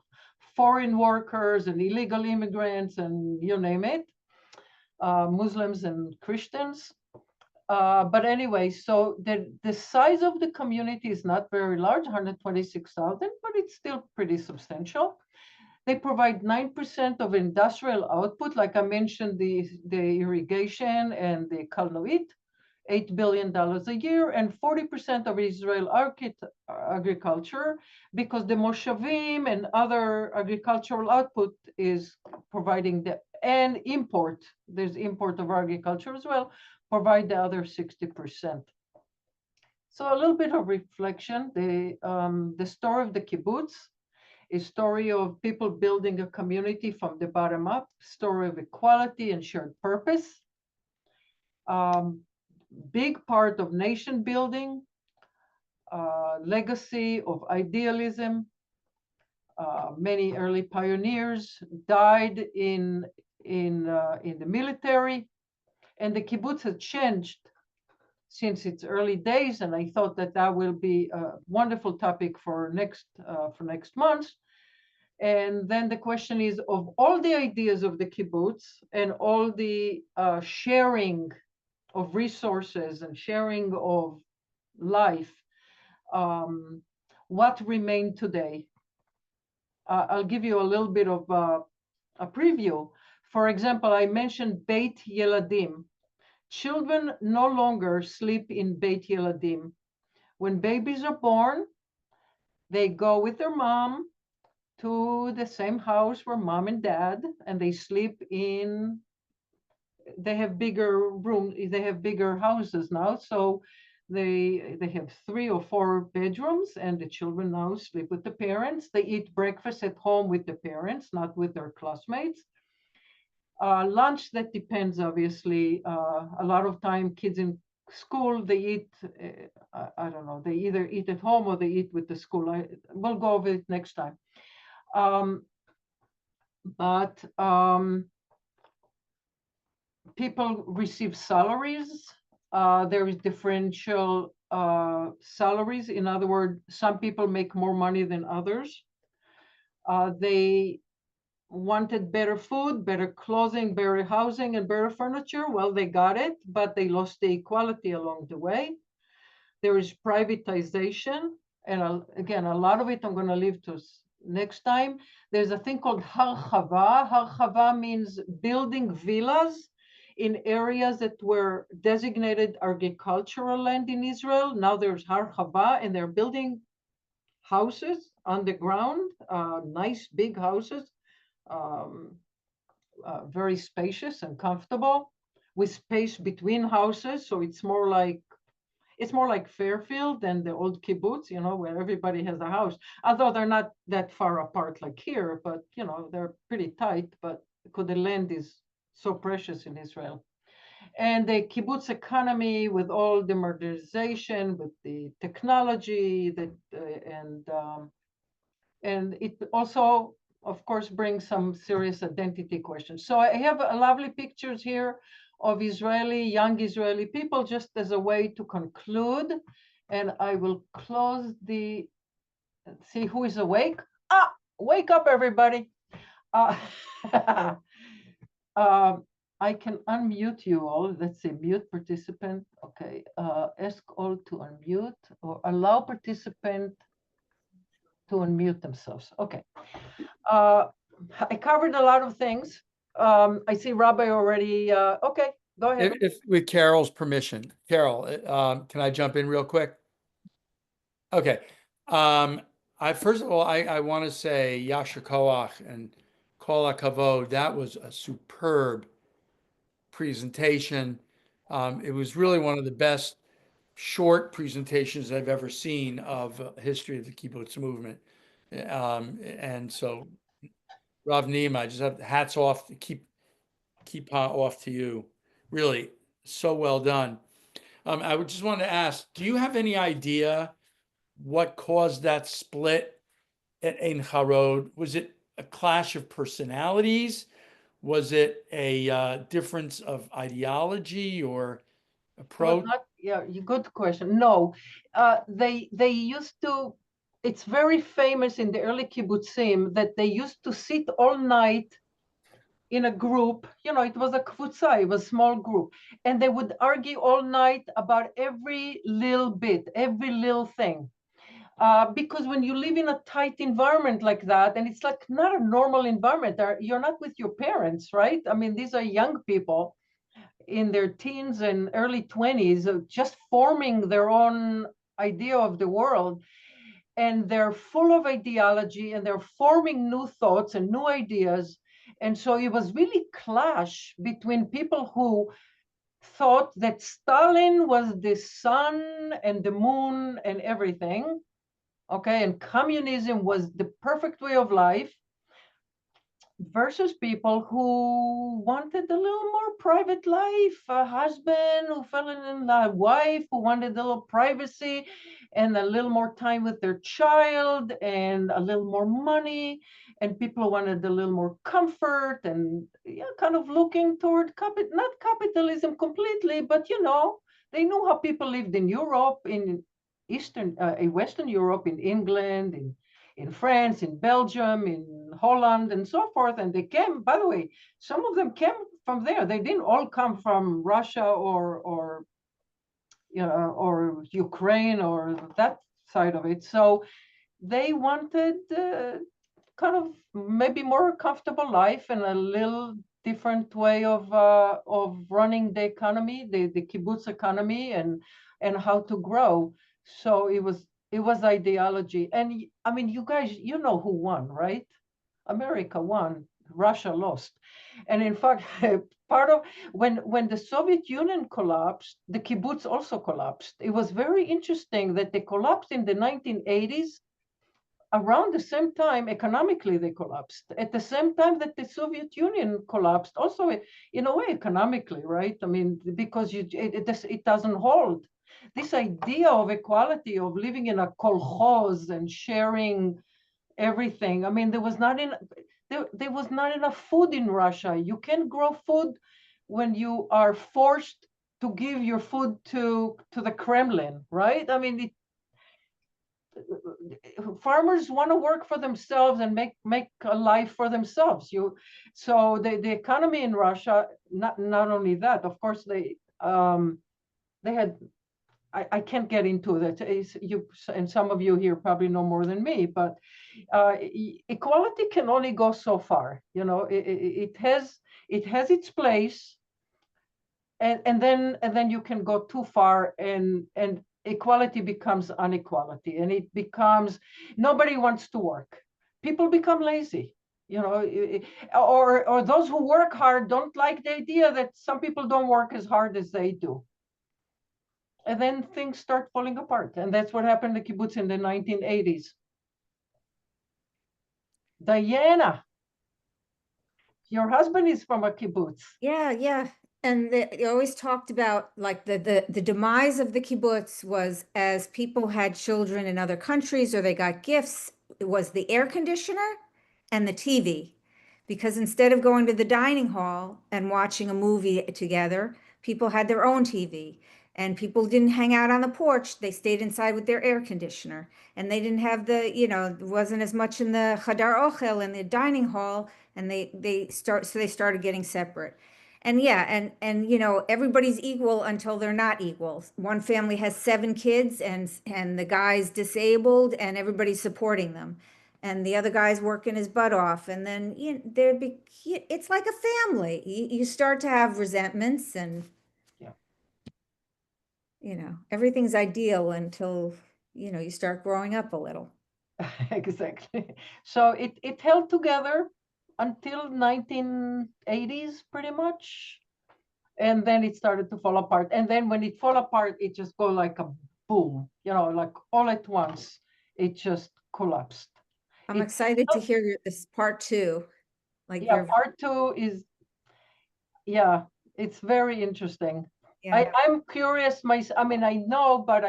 Speaker 3: foreign workers and illegal immigrants and you name it, Muslims and Christians. But anyway, so the size of the community is not very large, 126,000, but it's still pretty substantial. They provide 9% of industrial output, like I mentioned, the irrigation and the kalnoit, $8 billion a year, and 40% of Israel agriculture, because the moshavim and other agricultural output is providing and import, there's import of agriculture as well, provide the other 60%. So a little bit of reflection, the story of the kibbutz, a story of people building a community from the bottom up, story of equality and shared purpose, big part of nation building, legacy of idealism. Many early pioneers died in the military, and the kibbutz has changed since its early days, and I thought that will be a wonderful topic for next month. And then the question is, of all the ideas of the kibbutz and all the sharing of resources and sharing of life, what remained today? I'll give you a little bit of a preview. For example, I mentioned Beit Yeladim. Children no longer sleep in Beit Yeladim. When babies are born, they go with their mom to the same house where mom and dad, and they sleep in, they have bigger rooms, they have bigger houses now, so they have 3 or 4 bedrooms, and the children now sleep with the parents. They eat breakfast at home with the parents, not with their classmates. Lunch, that depends, obviously. A lot of time kids in school, they eat, I don't know, they either eat at home or they eat with the school. We'll go over it next time. People receive salaries. There is differential salaries. In other words, some people make more money than others. They wanted better food, better clothing, better housing, and better furniture. Well, they got it, but they lost the equality along the way. There is privatization, and again, a lot of it I'm going to leave to next time. There's a thing called harchava. Harchava means building villas in areas that were designated agricultural land in Israel. Now there's harchava, and they're building houses on the ground, nice big houses, very spacious and comfortable, with space between houses. So it's more like Fairfield than the old kibbutz, where everybody has a house. Although they're not that far apart like here, but they're pretty tight. But because the land is so precious in Israel, and the kibbutz economy with all the modernization, with the technology and it also, of course, brings some serious identity questions. So I have lovely pictures here of young Israeli people, just as a way to conclude. And I will close see who is awake. Wake up, everybody. I can unmute you all. Let's see, mute participant. Okay, ask all to unmute or allow participant to unmute themselves. Okay. I covered a lot of things. I see Rabbi already. Okay, go ahead.
Speaker 2: If with Carol's permission. Carol, can I jump in real quick? Okay. First of all, I want to say Yasher Koach and Kol HaKavod. That was a superb presentation. It was really one of the best short presentations I've ever seen of history of the kibbutz movement. And so, Rav Nima, I just have hats off to keep off to you. Really, so well done. I would just want to ask, do you have any idea what caused that split at Ein Harod? Was it a clash of personalities? Was it a difference of ideology or approach?
Speaker 3: Good question. No, they used to it's very famous in the early kibbutzim that they used to sit all night in a group. It was a kibbutzai, it was a small group, and they would argue all night about every little bit, every little thing. Because when you live in a tight environment like that, and it's like not a normal environment, you're not with your parents, right? I mean, these are young people in their teens and early 20s, just forming their own idea of the world. And they're full of ideology, and they're forming new thoughts and new ideas. And so it was really clash between people who thought that Stalin was the sun and the moon and everything, okay, and communism was the perfect way of life, versus people who wanted a little more private life, a husband who fell in love, a wife who wanted a little privacy and a little more time with their child and a little more money, and people who wanted a little more comfort and kind of looking toward not capitalism completely, but they knew how people lived in Europe, in Western Europe, in England, in France, in Belgium, in Holland, and so forth. And they came, by the way, some of them came from there. They didn't all come from Russia or Ukraine or that side of it. So they wanted kind of maybe more comfortable life and a little different way of running the economy, the kibbutz economy, and how to grow. So it was ideology. And I mean, you guys, who won, right? America won, Russia lost. And in fact, part of when the Soviet Union collapsed, the kibbutz also collapsed. It was very interesting that they collapsed in the 1980s. Around the same time, economically, they collapsed. At the same time that the Soviet Union collapsed, also in a way economically, right? I mean, because it doesn't hold. This idea of equality, of living in a kolkhoz and sharing everything. I mean, there was not enough food in Russia. You can't grow food when you are forced to give your food to the Kremlin, right? I mean, farmers want to work for themselves and make a life for themselves. So the economy in Russia, not only that, of course, they had. I can't get into that. And some of you here probably know more than me, but equality can only go so far. It has its place, and then you can go too far, and equality becomes inequality, and it becomes nobody wants to work. People become lazy. Or those who work hard don't like the idea that some people don't work as hard as they do. And then things start falling apart. And that's what happened to kibbutz in the 1980s. Diana, your husband is from a kibbutz.
Speaker 4: Yeah. And they always talked about like the demise of the kibbutz was as people had children in other countries or they got gifts, it was the air conditioner and the TV. Because instead of going to the dining hall and watching a movie together, people had their own TV. And people didn't hang out on the porch. They stayed inside with their air conditioner. And they didn't have there wasn't as much in the chadar ochel in the dining hall. And they started getting separate. And everybody's equal until they're not equal. One family has 7 kids and the guy's disabled and everybody's supporting them. And the other guy's working his butt off. And then it's like a family. You start to have resentments and everything's ideal until, you start growing up a little.
Speaker 3: Exactly. So it held together until 1980s, pretty much. And then it started to fall apart. And then when it fell apart, it just go like a boom, like all at once, it just collapsed.
Speaker 4: I'm excited to hear this part 2.
Speaker 3: Part 2 is, it's very interesting.
Speaker 4: Yeah.
Speaker 3: I'm curious myself. I mean, I know, but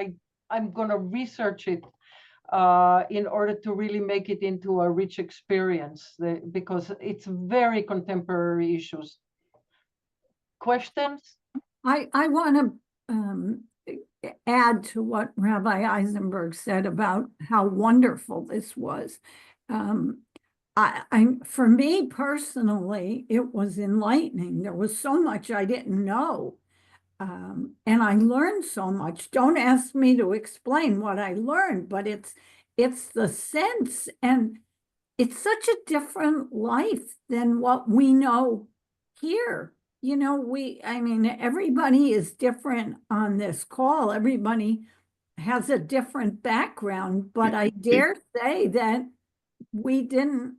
Speaker 3: I'm going to research it in order to really make it into a rich experience because it's very contemporary issues. Questions?
Speaker 1: I want to add to what Rabbi Eisenberg said about how wonderful this was. For me personally, it was enlightening. There was so much I didn't know. And I learned so much. Don't ask me to explain what I learned, but it's the sense, and it's such a different life than what we know here. You know, I mean, everybody is different on this call. Everybody has a different background, but I dare say that we didn't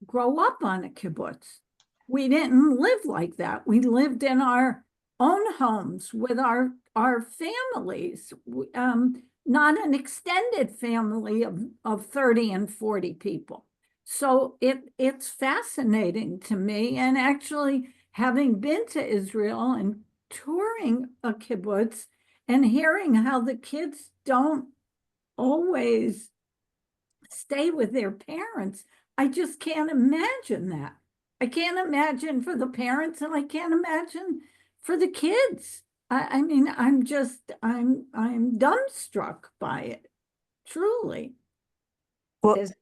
Speaker 1: grow up on a kibbutz. We didn't live like that. We lived in our own homes with our families, not an extended family of 30 and 40 people. So it's fascinating to me. And actually, having been to Israel and touring a kibbutz and hearing how the kids don't always stay with their parents, I just can't imagine that. I can't imagine for the parents, and I can't imagine for the kids. I mean, I'm dumbstruck by it, truly.
Speaker 5: Well,
Speaker 4: There's a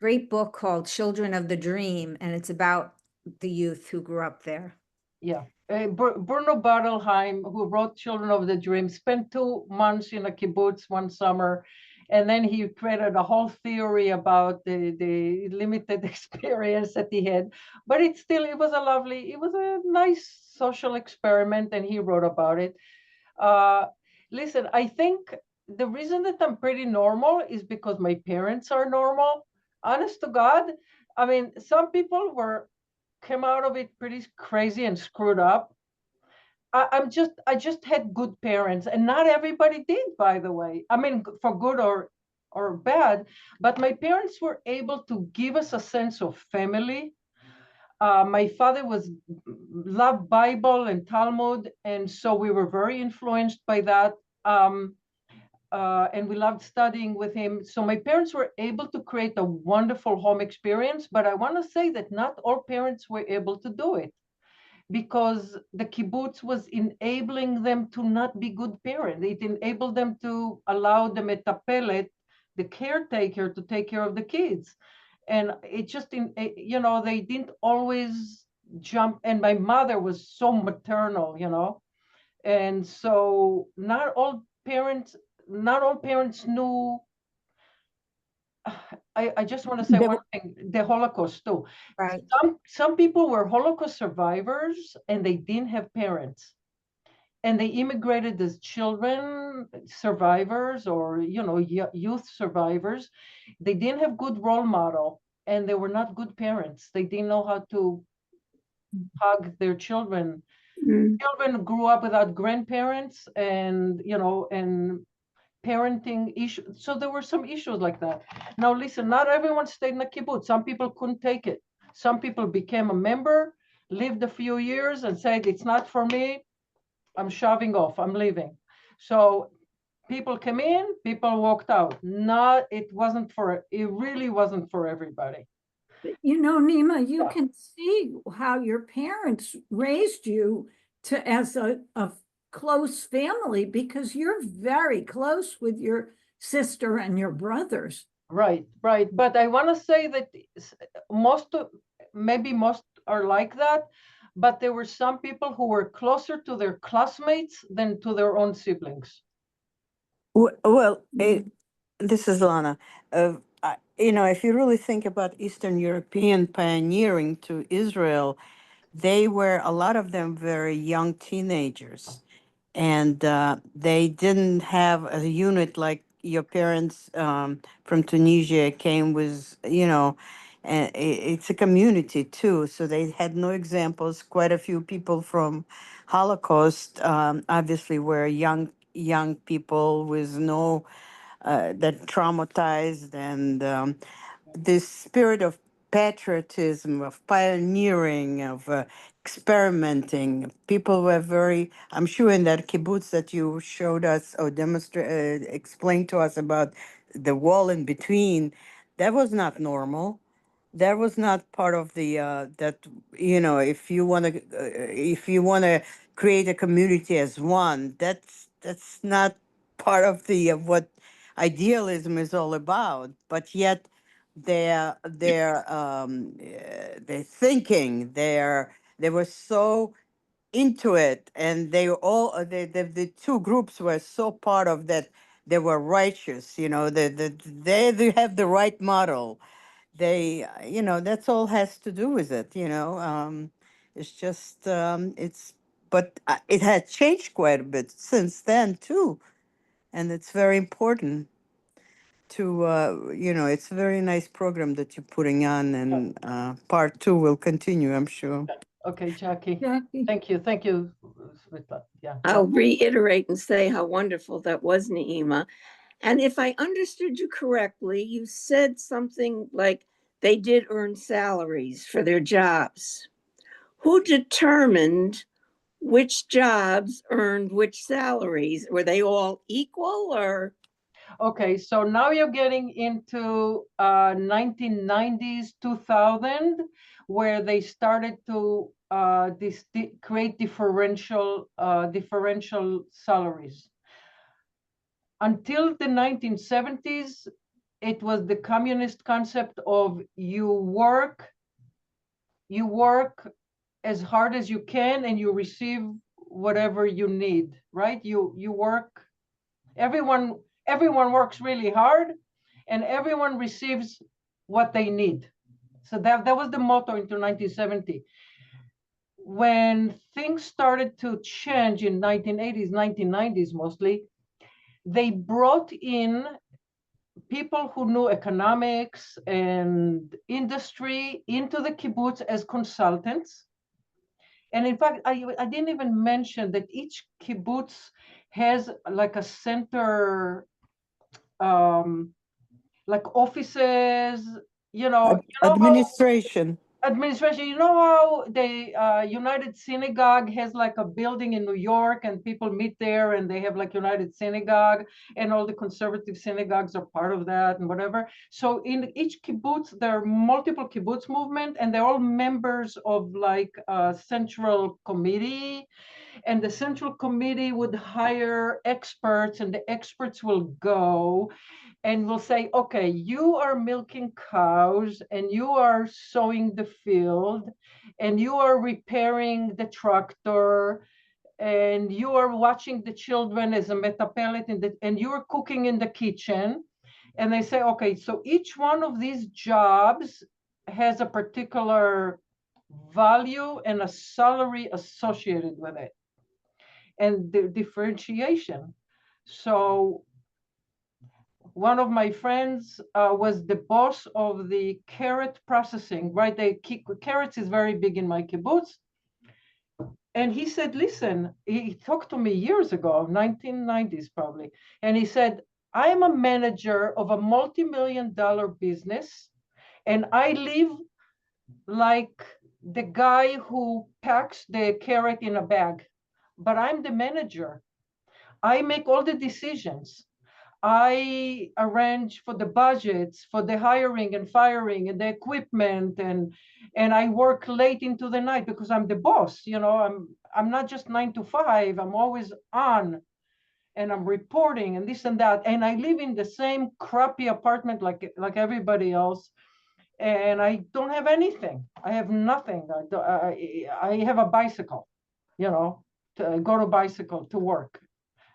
Speaker 4: great book called Children of the Dream, and it's about the youth who grew up there.
Speaker 3: Yeah. Bruno Bartelheim, who wrote Children of the Dream, spent 2 months in a kibbutz one summer, and then he created a whole theory about the limited experience that he had. But it was a nice social experiment, and he wrote about it. Listen, I think the reason that I'm pretty normal is because my parents are normal. Honest to God, I mean, some people came out of it pretty crazy and screwed up. I just had good parents, and not everybody did, by the way. I mean, for good or bad, but my parents were able to give us a sense of family. My father loved Bible and Talmud, and so we were very influenced by that. And we loved studying with him. So my parents were able to create a wonderful home experience, but I want to say that not all parents were able to do it, because the kibbutz was enabling them to not be good parents. It enabled them to allow the metapelet, the caretaker, to take care of the kids. And it just, they didn't always jump. And my mother was so maternal, and so not all parents knew. I just want to say one thing, the Holocaust too.
Speaker 4: Right.
Speaker 3: Some people were Holocaust survivors and they didn't have parents. And they immigrated as children, survivors, or, youth survivivors. They didn't have good role model, and they were not good parents. They didn't know how to hug their children. Children grew up without grandparents and parenting issues. So there were some issues like that. Now, listen, not everyone stayed in a kibbutz. Some people couldn't take it. Some people became a member, lived a few years, and said, it's not for me. I'm shoving off. I'm leaving. So people came in, people walked out. It really wasn't for everybody.
Speaker 1: You know, Nima, you can see how your parents raised you as a close family, because you're very close with your sister and your brothers.
Speaker 3: Right. But I want to say that maybe most are like that, but there were some people who were closer to their classmates than to their own siblings.
Speaker 5: Well, this is Lana. If you really think about Eastern European pioneering to Israel, a lot of them very young teenagers. And they didn't have a unit like your parents from Tunisia came with, and it's a community too. So they had no examples. Quite a few people from Holocaust obviously were young people with no that traumatized, and this spirit of patriotism, of pioneering, of experimenting. People were I'm sure in that kibbutz that you showed us or explained to us about the wall in between, that was not normal. That was not part of the, if you want to create a community as one, that's not part of of what idealism is all about, but yet their thinking, they were so into it, and they were all the two groups were so part of that. They were righteous, they have the right model. That's all has to do with it. It's just but it had changed quite a bit since then too, and it's very important to it's a very nice program that you're putting on, and part two will continue, I'm sure.
Speaker 3: Okay, Jackie.
Speaker 1: Jackie.
Speaker 3: Thank you. Thank you, Sveta. Yeah.
Speaker 6: I'll reiterate and say how wonderful that was, Naima. And if I understood you correctly, you said something like they did earn salaries for their jobs. Who determined which jobs earned which salaries? Were they all equal, or?
Speaker 3: Okay, so now you're getting into 1990s, 2000, where they started to create differential salaries. Until the 1970s, it was the communist concept of you work as hard as you can and you receive whatever you need, right? You work, everyone works really hard and everyone receives what they need. So that was the motto into 1970. When things started to change in 1980s, 1990s mostly, they brought in people who knew economics and industry into the kibbutz as consultants. And in fact, I didn't even mention that each kibbutz has like a center, like offices,
Speaker 5: Administration.
Speaker 3: Administration. You know how the United Synagogue has like a building in New York and people meet there and they have like United Synagogue and all the conservative synagogues are part of that and whatever. So in each kibbutz, there are multiple kibbutz movement and they're all members of like a central committee, and the central committee would hire experts and the experts will go and will say, okay, you are milking cows and you are sowing the field and you are repairing the tractor and you are watching the children as a metapelet and you are cooking in the kitchen. And they say, okay, so each one of these jobs has a particular value and a salary associated with it and the differentiation. So one of my friends was the boss of the carrot processing, right? Carrots is very big in my kibbutz. And he said, listen, he talked to me years ago, 1990s probably. And he said, I'm a manager of a multi-million-dollar business. And I live like the guy who packs the carrot in a bag, but I'm the manager. I make all the decisions. I arrange for the budgets, for the hiring and firing and the equipment, and I work late into the night because I'm the boss. I'm not just 9 to 5. I'm always on, and I'm reporting and this and that. And I live in the same crappy apartment like everybody else, and I don't have anything. I have nothing. I have a bicycle, to go to bicycle to work.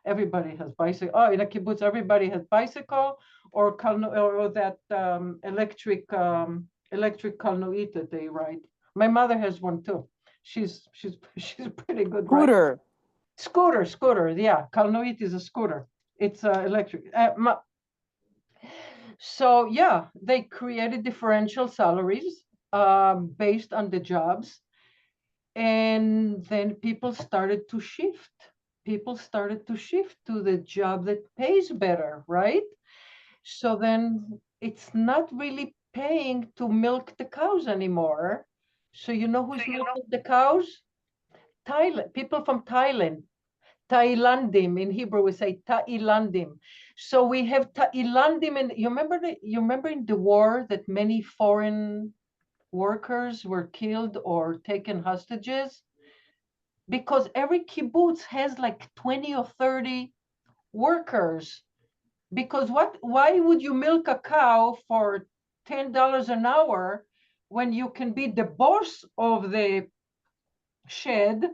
Speaker 3: Everybody has bicycle. Oh, in a kibbutz, everybody has bicycle or that electric kalnoit that they ride. My mother has one too. She's pretty good. Scooter. Yeah, kalnoit is a scooter. It's electric. So yeah, they created differential salaries based on the jobs, and then people started to shift. People started to shift to the job that pays better, right? So then it's not really paying to milk the cows anymore. So you know who's milking the cows? Thailand, people from Thailand. Thailandim, in Hebrew we say Thailandim. So we have Thailandim, and you remember in the war that many foreign workers were killed or taken hostages? Because every kibbutz has like 20 or 30 workers. Because why would you milk a cow for $10 an hour when you can be the boss of the shed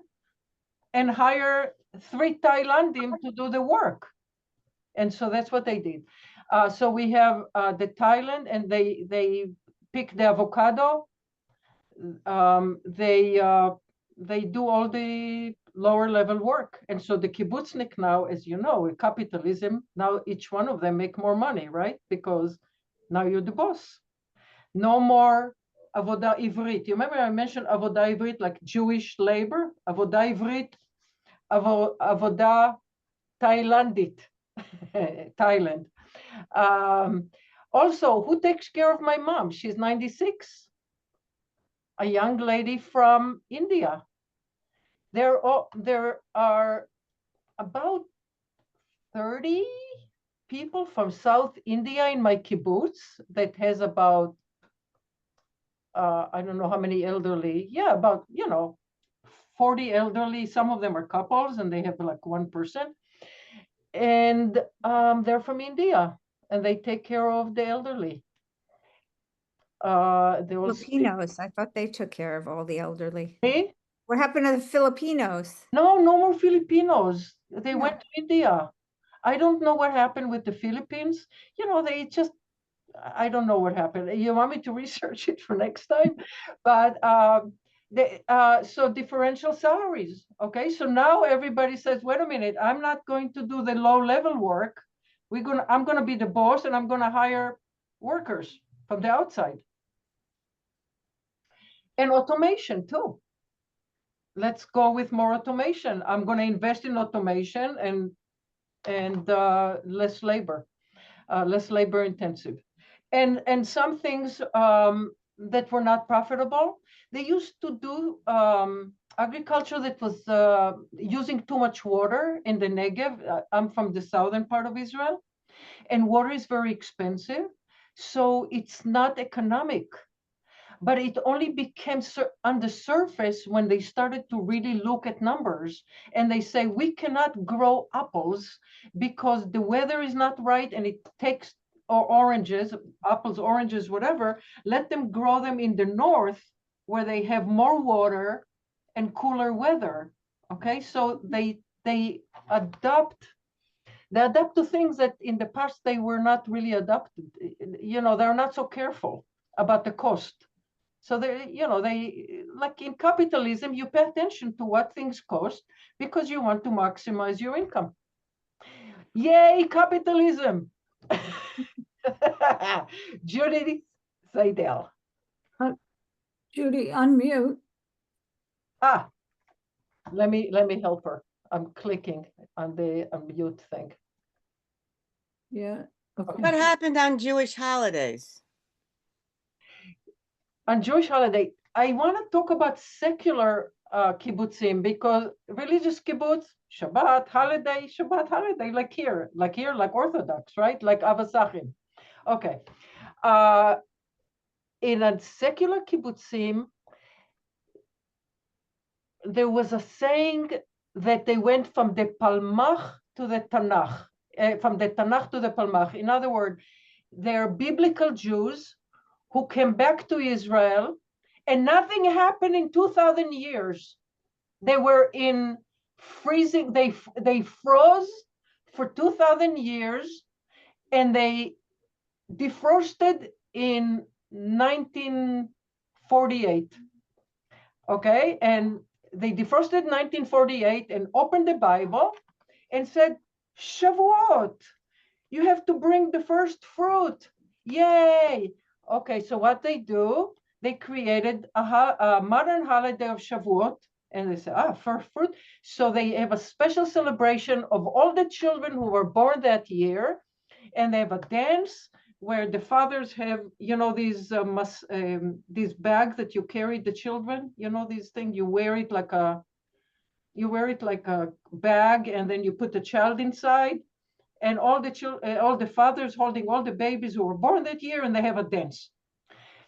Speaker 3: and hire 3 Thailandim to do the work? And so that's what they did. So we have the Thailand, and they pick the avocado. They do all the lower level work. And so the kibbutznik now, as you know, with capitalism, now each one of them make more money, right? Because now you're the boss. No more avodah ivrit. You remember I mentioned avodah ivrit, like Jewish labor? Avodah ivrit, avodah Thailandit, Thailand. Also, who takes care of my mom? She's 96. A young lady from India. There are about 30 people from South India in my kibbutz that has about, I don't know how many elderly. Yeah, about, 40 elderly. Some of them are couples and they have like one person. And they're from India and they take care of the elderly. They also
Speaker 4: Filipinos, I thought they took care of all the elderly.
Speaker 3: Me?
Speaker 4: What happened to the Filipinos?
Speaker 3: No more Filipinos. They
Speaker 4: Yeah.
Speaker 3: went to India. I don't know what happened with the Philippines. They just, I don't know what happened. You want me to research it for next time? But so differential salaries. Okay, so now everybody says, wait a minute, I'm not going to do the low level work. I'm gonna be the boss and I'm gonna hire workers from the outside. And automation too. Let's go with more automation. I'm going to invest in automation and less labor intensive. And some things that were not profitable. They used to do agriculture that was using too much water in the Negev. I'm from the southern part of Israel, and water is very expensive. So it's not economic. But it only became on the surface when they started to really look at numbers, and they say we cannot grow apples because the weather is not right and it takes, or apples, oranges, whatever, let them grow them in the north where they have more water and cooler weather. Okay, so they adapt to things that in the past they were not really adapted. They're not so careful about the cost. So they like in capitalism, you pay attention to what things cost because you want to maximize your income. Yay, capitalism! Judy Seidel.
Speaker 1: Judy, unmute.
Speaker 3: Let me help her. I'm clicking on the unmute thing.
Speaker 1: Yeah. Okay.
Speaker 7: What happened on Jewish holidays?
Speaker 3: On Jewish holiday, I want to talk about secular kibbutzim, because religious kibbutz, Shabbat holiday, like here, like Orthodox, right? Like Avasachim. Okay. In a secular kibbutzim, there was a saying that they went from the Palmach to the Tanakh, from the Tanakh to the Palmach. In other words, they're biblical Jews who came back to Israel, and nothing happened in 2,000 years. They were in freezing, they froze for 2,000 years, and they defrosted in 1948. Okay, and they defrosted in 1948 and opened the Bible and said, Shavuot, you have to bring the first fruit. Yay! Okay, so what they do, they created a modern holiday of Shavuot, and they say, first fruit. So they have a special celebration of all the children who were born that year, and they have a dance where the fathers have, these bags that you carry the children, these things, you wear it like a bag, and then you put the child inside. And all the fathers holding all the babies who were born that year, and they have a dance.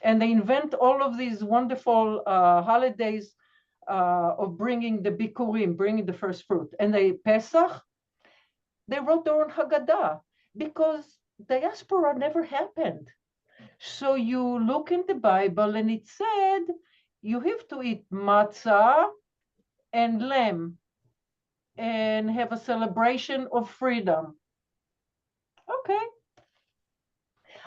Speaker 3: And they invent all of these wonderful holidays of bringing the bikurim, bringing the first fruit. And they Pesach, they wrote their own Haggadah because diaspora never happened. So you look in the Bible and it said you have to eat matzah and lamb and have a celebration of freedom. Okay.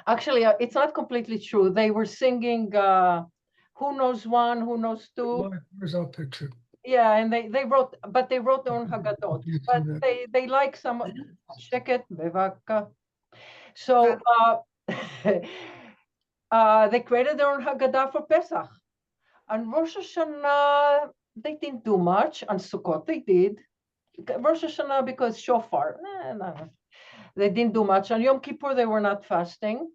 Speaker 3: Actually, it's not completely true. They were singing Who Knows One, Who Knows Two.
Speaker 8: Where's our picture?
Speaker 3: Yeah, and they wrote, but they wrote their own Haggadot.
Speaker 8: You see
Speaker 3: But
Speaker 8: that?
Speaker 3: they like some Sheket Bevaka. So they created their own Haggadah for Pesach. On Rosh Hashanah, they didn't do much. On Sukkot, they did. Rosh Hashanah because shofar. No. They didn't do much. On Yom Kippur, they were not fasting.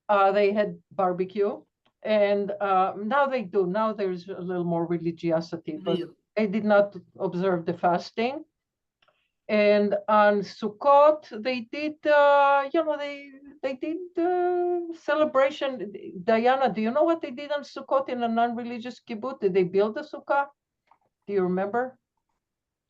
Speaker 3: They had barbecue. And now they do. Now there's a little more religiosity, but they did not observe the fasting. And on Sukkot, they did, they did celebration. Diana, do you know what they did on Sukkot in a non-religious kibbutz? Did they build a sukkah? Do you remember?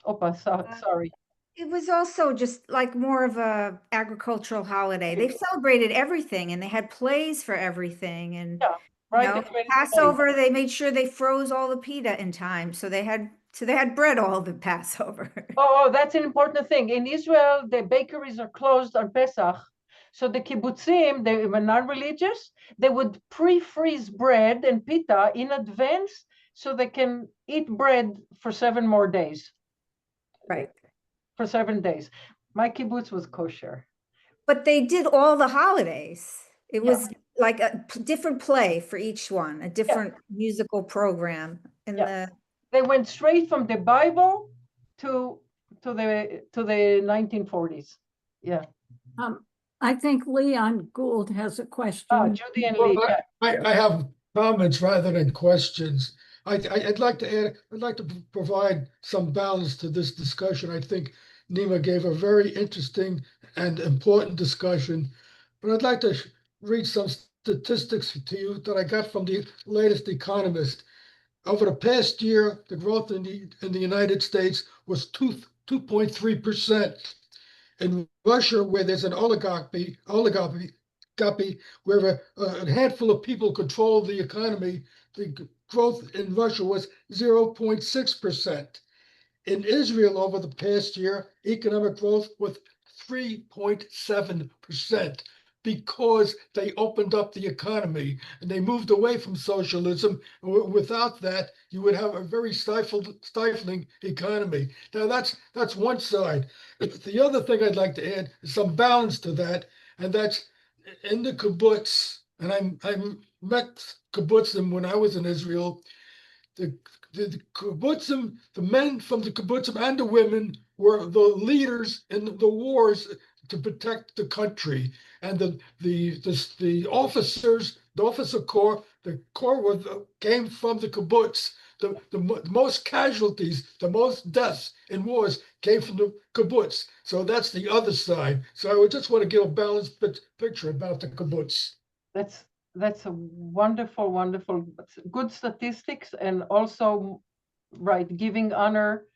Speaker 3: Opa, sorry.
Speaker 4: It was also just like more of a agricultural holiday. They celebrated everything and they had plays for everything. And
Speaker 3: Yeah, right.
Speaker 4: you know, Passover, they made sure they froze all the pita in time. So they had bread all the Passover.
Speaker 3: Oh, that's an important thing. In Israel, the bakeries are closed on Pesach. So the kibbutzim, they were non-religious, they would pre-freeze bread and pita in advance so they can eat bread for 7 more days.
Speaker 4: Right.
Speaker 3: For 7 days. My kibbutz was kosher.
Speaker 4: But they did all the holidays. It was like a different play for each one, a different musical program.
Speaker 3: They went straight from the Bible to the 1940s. Yeah.
Speaker 1: I think Leon Gould has a question.
Speaker 3: Judy and
Speaker 8: Well,
Speaker 3: Lee.
Speaker 8: I have comments rather than questions. I'd like to add, I'd like to provide some balance to this discussion. I think Nima gave a very interesting and important discussion, but I'd like to read some statistics to you that I got from the latest Economist. Over the past year, the growth in the United States was 2.3%. In Russia, where there's an oligarchy, where a handful of people control the economy, the growth in Russia was 0.6%. In Israel, over the past year, economic growth was 3.7%, because they opened up the economy and they moved away from socialism. Without that, you would have a very stifling economy. Now that's one side. The other thing I'd like to add is some balance to that, and that's in the kibbutz. And I met kibbutzim when I was in Israel. The kibbutzim, the men from the kibbutzim and the women were the leaders in the wars to protect the country, and the officers, the officer corps, came from the kibbutz. The most casualties, the most deaths in wars came from the kibbutz. So that's the other side. So I would just want to give a balanced picture about the kibbutz.
Speaker 3: That's a wonderful, good statistics, and also, right, giving honor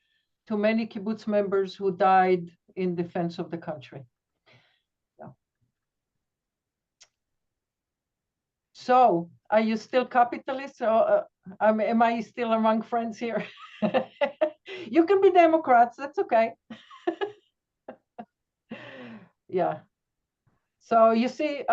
Speaker 3: to many kibbutz members who died in defense of the country. So, are you still capitalist, or am I still among friends here? You can be Democrats, that's okay. Yeah. So you see,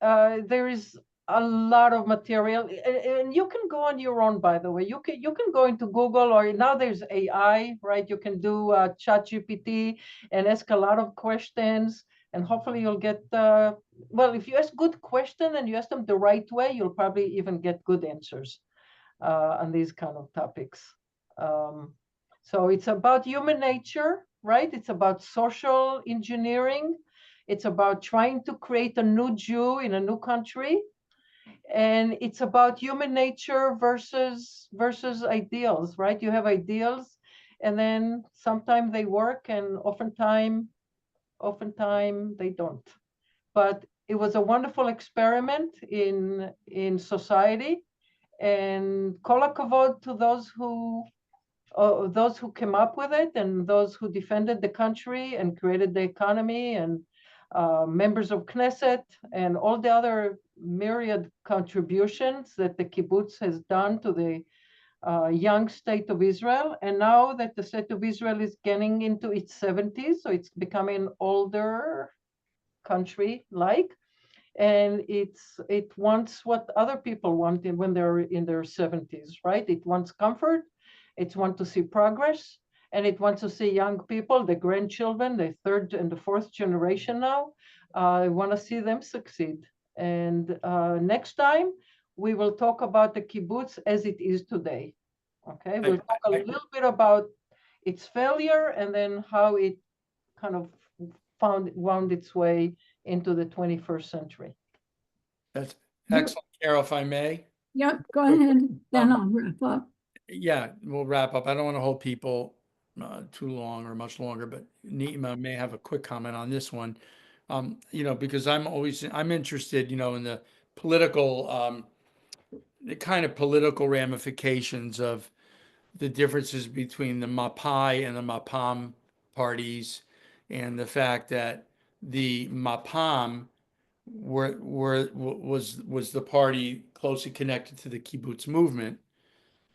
Speaker 3: there is a lot of material, and you can go on your own, by the way. You can go into Google, or now there's AI, right? You can do ChatGPT and ask a lot of questions, and hopefully you'll get, well, if you ask good questions and you ask them the right way, you'll probably even get good answers on these kind of topics. So it's about human nature, right? It's about social engineering. It's about trying to create a new Jew in a new country. And it's about human nature versus ideals, right? You have ideals, and then sometimes they work, and oftentimes they don't. But it was a wonderful experiment in society, and kol hakavod to those who those who came up with it and those who defended the country and created the economy, and members of Knesset and all the other myriad contributions that the kibbutz has done to the young state of Israel. And now that the state of Israel is getting into its 70s, so it's becoming older country-like, and it wants what other people want when they're in their 70s, right? It wants comfort, it wants to see progress, and it wants to see young people, the grandchildren, the third and the fourth generation now, want to see them succeed. And next time, we will talk about the kibbutz as it is today. Okay, we'll talk a little bit about its failure and then how it kind of wound its way into the 21st century.
Speaker 2: That's excellent, Carol, if I may.
Speaker 1: Yep, go ahead, then I'll wrap up.
Speaker 2: Yeah, we'll wrap up. I don't want to hold people too long or much longer, but Nima may have a quick comment on this one. Because I'm interested, in the political, the kind of political ramifications of the differences between the Mapai and the Mapam parties, and the fact that the Mapam was the party closely connected to the kibbutz movement,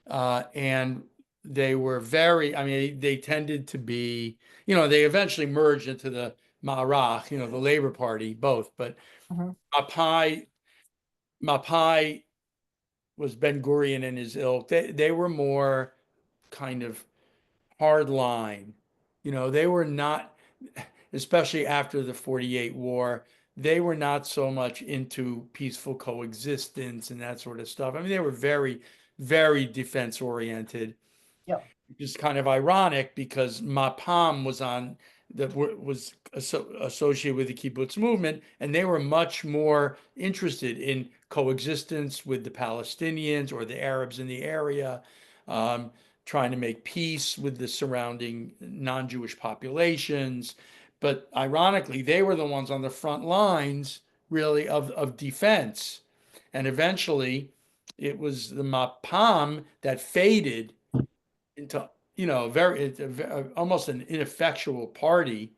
Speaker 2: and they were they tended to be, they eventually merged into the Ma'arach, the Labor Party, both, but Mapai was Ben Gurion and his ilk. They were more kind of hard line. They were not, especially after the 48 war, they were not so much into peaceful coexistence and that sort of stuff. They were very, very defense oriented.
Speaker 3: Yeah.
Speaker 2: Which is kind of ironic because Mapam was associated with the kibbutz movement, and they were much more interested in coexistence with the Palestinians or the Arabs in the area, trying to make peace with the surrounding non-Jewish populations. But ironically, they were the ones on the front lines, really, of defense. And eventually, it was the Mapam that faded into, almost an ineffectual party,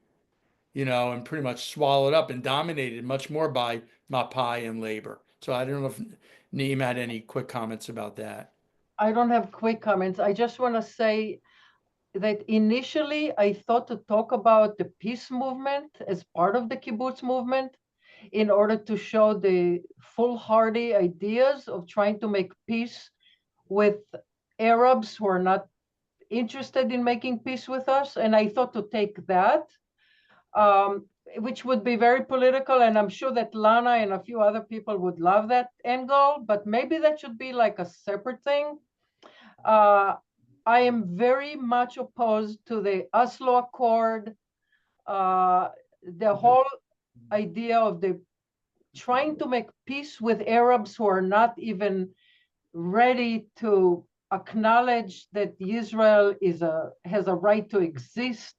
Speaker 2: and pretty much swallowed up and dominated much more by Mapai and Labor. So I don't know if Neem had any quick comments about that.
Speaker 3: I don't have quick comments. I just want to say that initially I thought to talk about the peace movement as part of the kibbutz movement in order to show the foolhardy ideas of trying to make peace with Arabs who are not interested in making peace with us. And I thought to take that, which would be very political. And I'm sure that Lana and a few other people would love that angle, but maybe that should be like a separate thing. I am very much opposed to the Oslo Accord, the whole idea of the trying to make peace with Arabs who are not even ready to acknowledge that Israel has a right to exist.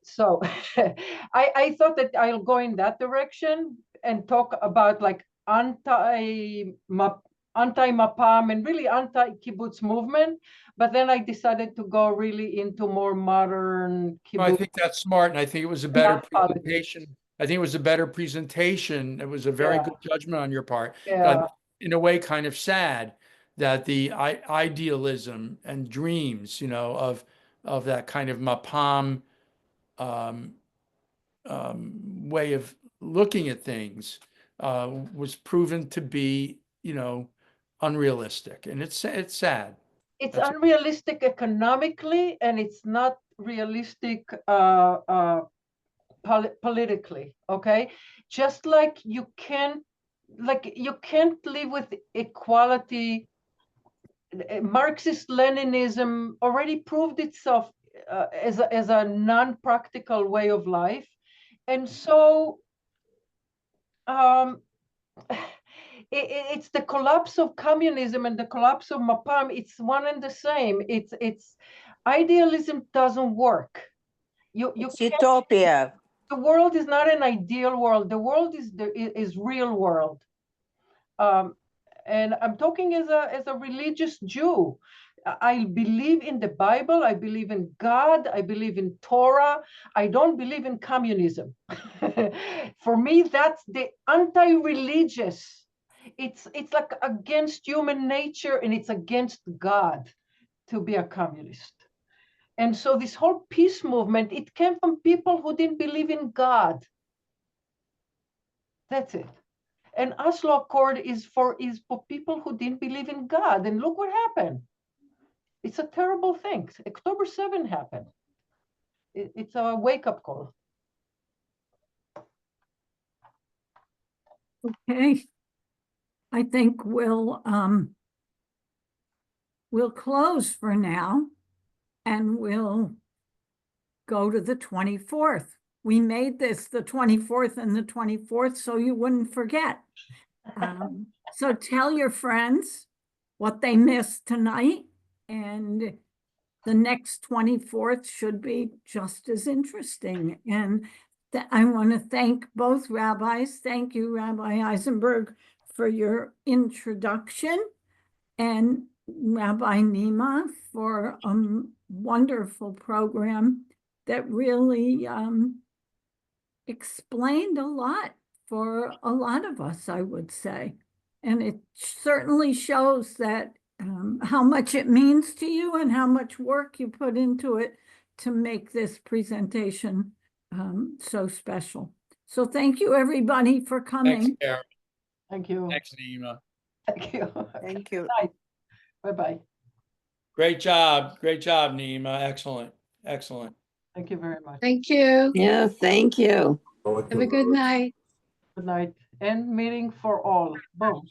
Speaker 3: So I thought that I'll go in that direction and talk about like anti-Mapam and really anti-kibbutz movement, but then I decided to go really into more modern kibbutz.
Speaker 2: Well, I think that's smart, and I think it was a better presentation. I think it was a better presentation. It was a very good judgment on your part.
Speaker 3: Yeah.
Speaker 2: In a way, kind of sad that the idealism and dreams, of that kind of Mapam way of looking at things was proven to be, unrealistic, and it's sad.
Speaker 3: It's unrealistic economically, and it's not realistic politically. Okay, just like you can't live with equality. Marxist-Leninism already proved itself as a non-practical way of life, and so it's the collapse of communism and the collapse of Mapam. It's one and the same. It's idealism doesn't work.
Speaker 5: It's utopia.
Speaker 3: The world is not an ideal world. The world is real world. And I'm talking as a religious Jew. I believe in the Bible. I believe in God. I believe in Torah. I don't believe in communism. For me, that's the anti-religious. It's like against human nature, and it's against God to be a communist. And so this whole peace movement, it came from people who didn't believe in God. That's it. And Oslo Accord is for people who didn't believe in God. And look what happened. It's a terrible thing. October 7 happened. It's a wake-up call.
Speaker 1: Okay. I think we'll close for now, and we'll go to the 24th. We made this the 24th and the 24th so you wouldn't forget. So tell your friends what they missed tonight, and the next 24th should be just as interesting. And I want to thank both rabbis. Thank you, Rabbi Eisenberg, for your introduction, and Rabbi Nima for a wonderful program that really explained a lot for a lot of us, I would say. And it certainly shows that how much it means to you and how much work you put into it to make this presentation so special. So thank you, everybody, for coming.
Speaker 2: Thanks, Karen.
Speaker 3: Thank you.
Speaker 2: Thanks, Naima.
Speaker 3: Thank you.
Speaker 5: Thank you.
Speaker 3: Bye-bye.
Speaker 2: Great job. Great job, Naima. Excellent. Excellent.
Speaker 3: Thank you very much.
Speaker 9: Thank you.
Speaker 6: Yeah, thank you.
Speaker 9: Have a good night.
Speaker 3: Good night. End meeting for all. Boom.